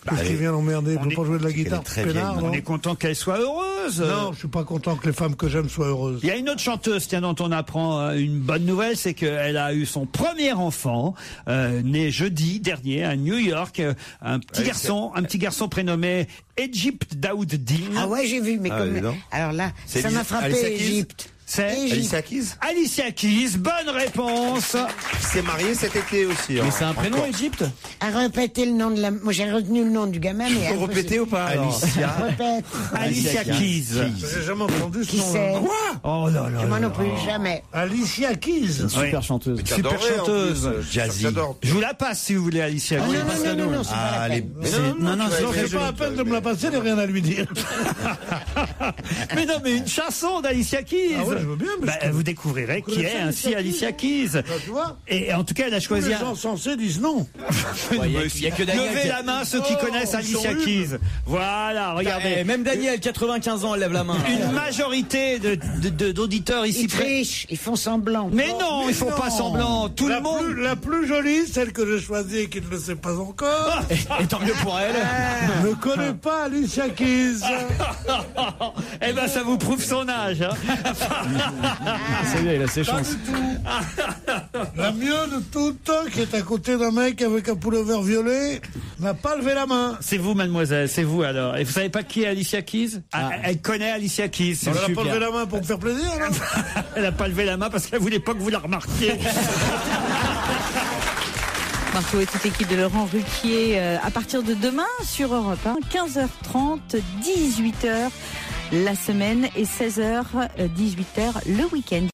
Speaker 14: Qu'est-ce qui vient l'emmerder? Il peut pas jouer de la guitare, peinard,
Speaker 4: on est content qu'elle soit heureuse.
Speaker 14: Non, je suis pas content que les femmes que j'aime soient heureuses.
Speaker 4: Il y a une autre chanteuse, tiens, dont on apprend une bonne nouvelle, c'est qu'elle a eu son premier enfant, né jeudi dernier à New York, un petit garçon prénommé Egypt Daoud Din.
Speaker 20: Ah ouais, j'ai vu, mais alors là, ça m'a frappé, Égypte.
Speaker 4: C'est
Speaker 6: Alicia Keys.
Speaker 4: Alicia Keys, bonne réponse.
Speaker 6: C'est marié cet été aussi.
Speaker 12: Mais c'est un prénom, Égypte.
Speaker 20: À répéter le nom de la. Moi, j'ai retenu le nom du gamin, mais.
Speaker 6: Tu peux répéter ou pas?
Speaker 20: Alicia. Répète.
Speaker 4: Alicia Keys.
Speaker 14: J'ai jamais entendu ce nom.
Speaker 20: Quoi?
Speaker 4: Oh là là.
Speaker 20: Moi non plus, jamais.
Speaker 14: Alicia Keys.
Speaker 12: Super chanteuse.
Speaker 4: Super chanteuse.
Speaker 6: Jazzy.
Speaker 4: Je vous la passe si vous voulez, Alicia Keys.
Speaker 20: Non, c'est pas la peine.
Speaker 14: Non, c'est pas la peine de me la passer, de rien à lui dire.
Speaker 4: Mais non, mais une chanson d'Alicia Keys.
Speaker 14: Ah ouais, je veux bien, mais
Speaker 4: vous découvrirez qui est ainsi Alicia Keys.
Speaker 14: Tu vois?
Speaker 4: Et en tout cas, elle a choisi.
Speaker 14: Les gens censés disent non.
Speaker 12: Il y a que Daniel.
Speaker 4: Levez la main ceux qui connaissent Alicia Keys. Voilà, regardez.
Speaker 12: Même Daniel, 95 ans, elle lève la main.
Speaker 4: Une majorité d'auditeurs ici.
Speaker 20: Ils trichent, ils font semblant.
Speaker 4: Mais non, ils font pas semblant. Tout le monde.
Speaker 14: La plus jolie, celle que j'ai choisie et qui ne le sait pas encore.
Speaker 12: Et tant mieux pour elle.
Speaker 14: Ne connaît pas Alicia Keys.
Speaker 4: Eh ben, ça vous prouve son âge. Hein.
Speaker 12: Ça y est, il a ses chances.
Speaker 14: La mieux de toutes, qui est à côté d'un mec avec un pullover violet, n'a pas levé la main.
Speaker 4: C'est vous, mademoiselle, c'est vous alors. Et vous savez pas qui est Alicia Keys? Elle connaît Alicia Keys.
Speaker 14: Elle n'a pas levé la main pour me faire plaisir, alors.
Speaker 4: Elle n'a pas levé la main parce qu'elle voulait pas que vous la remarquiez.
Speaker 3: Marco et toute l'équipe de Laurent Ruquier à partir de demain sur Europe 1, 15h30, 18h la semaine et 16h, 18h le week-end.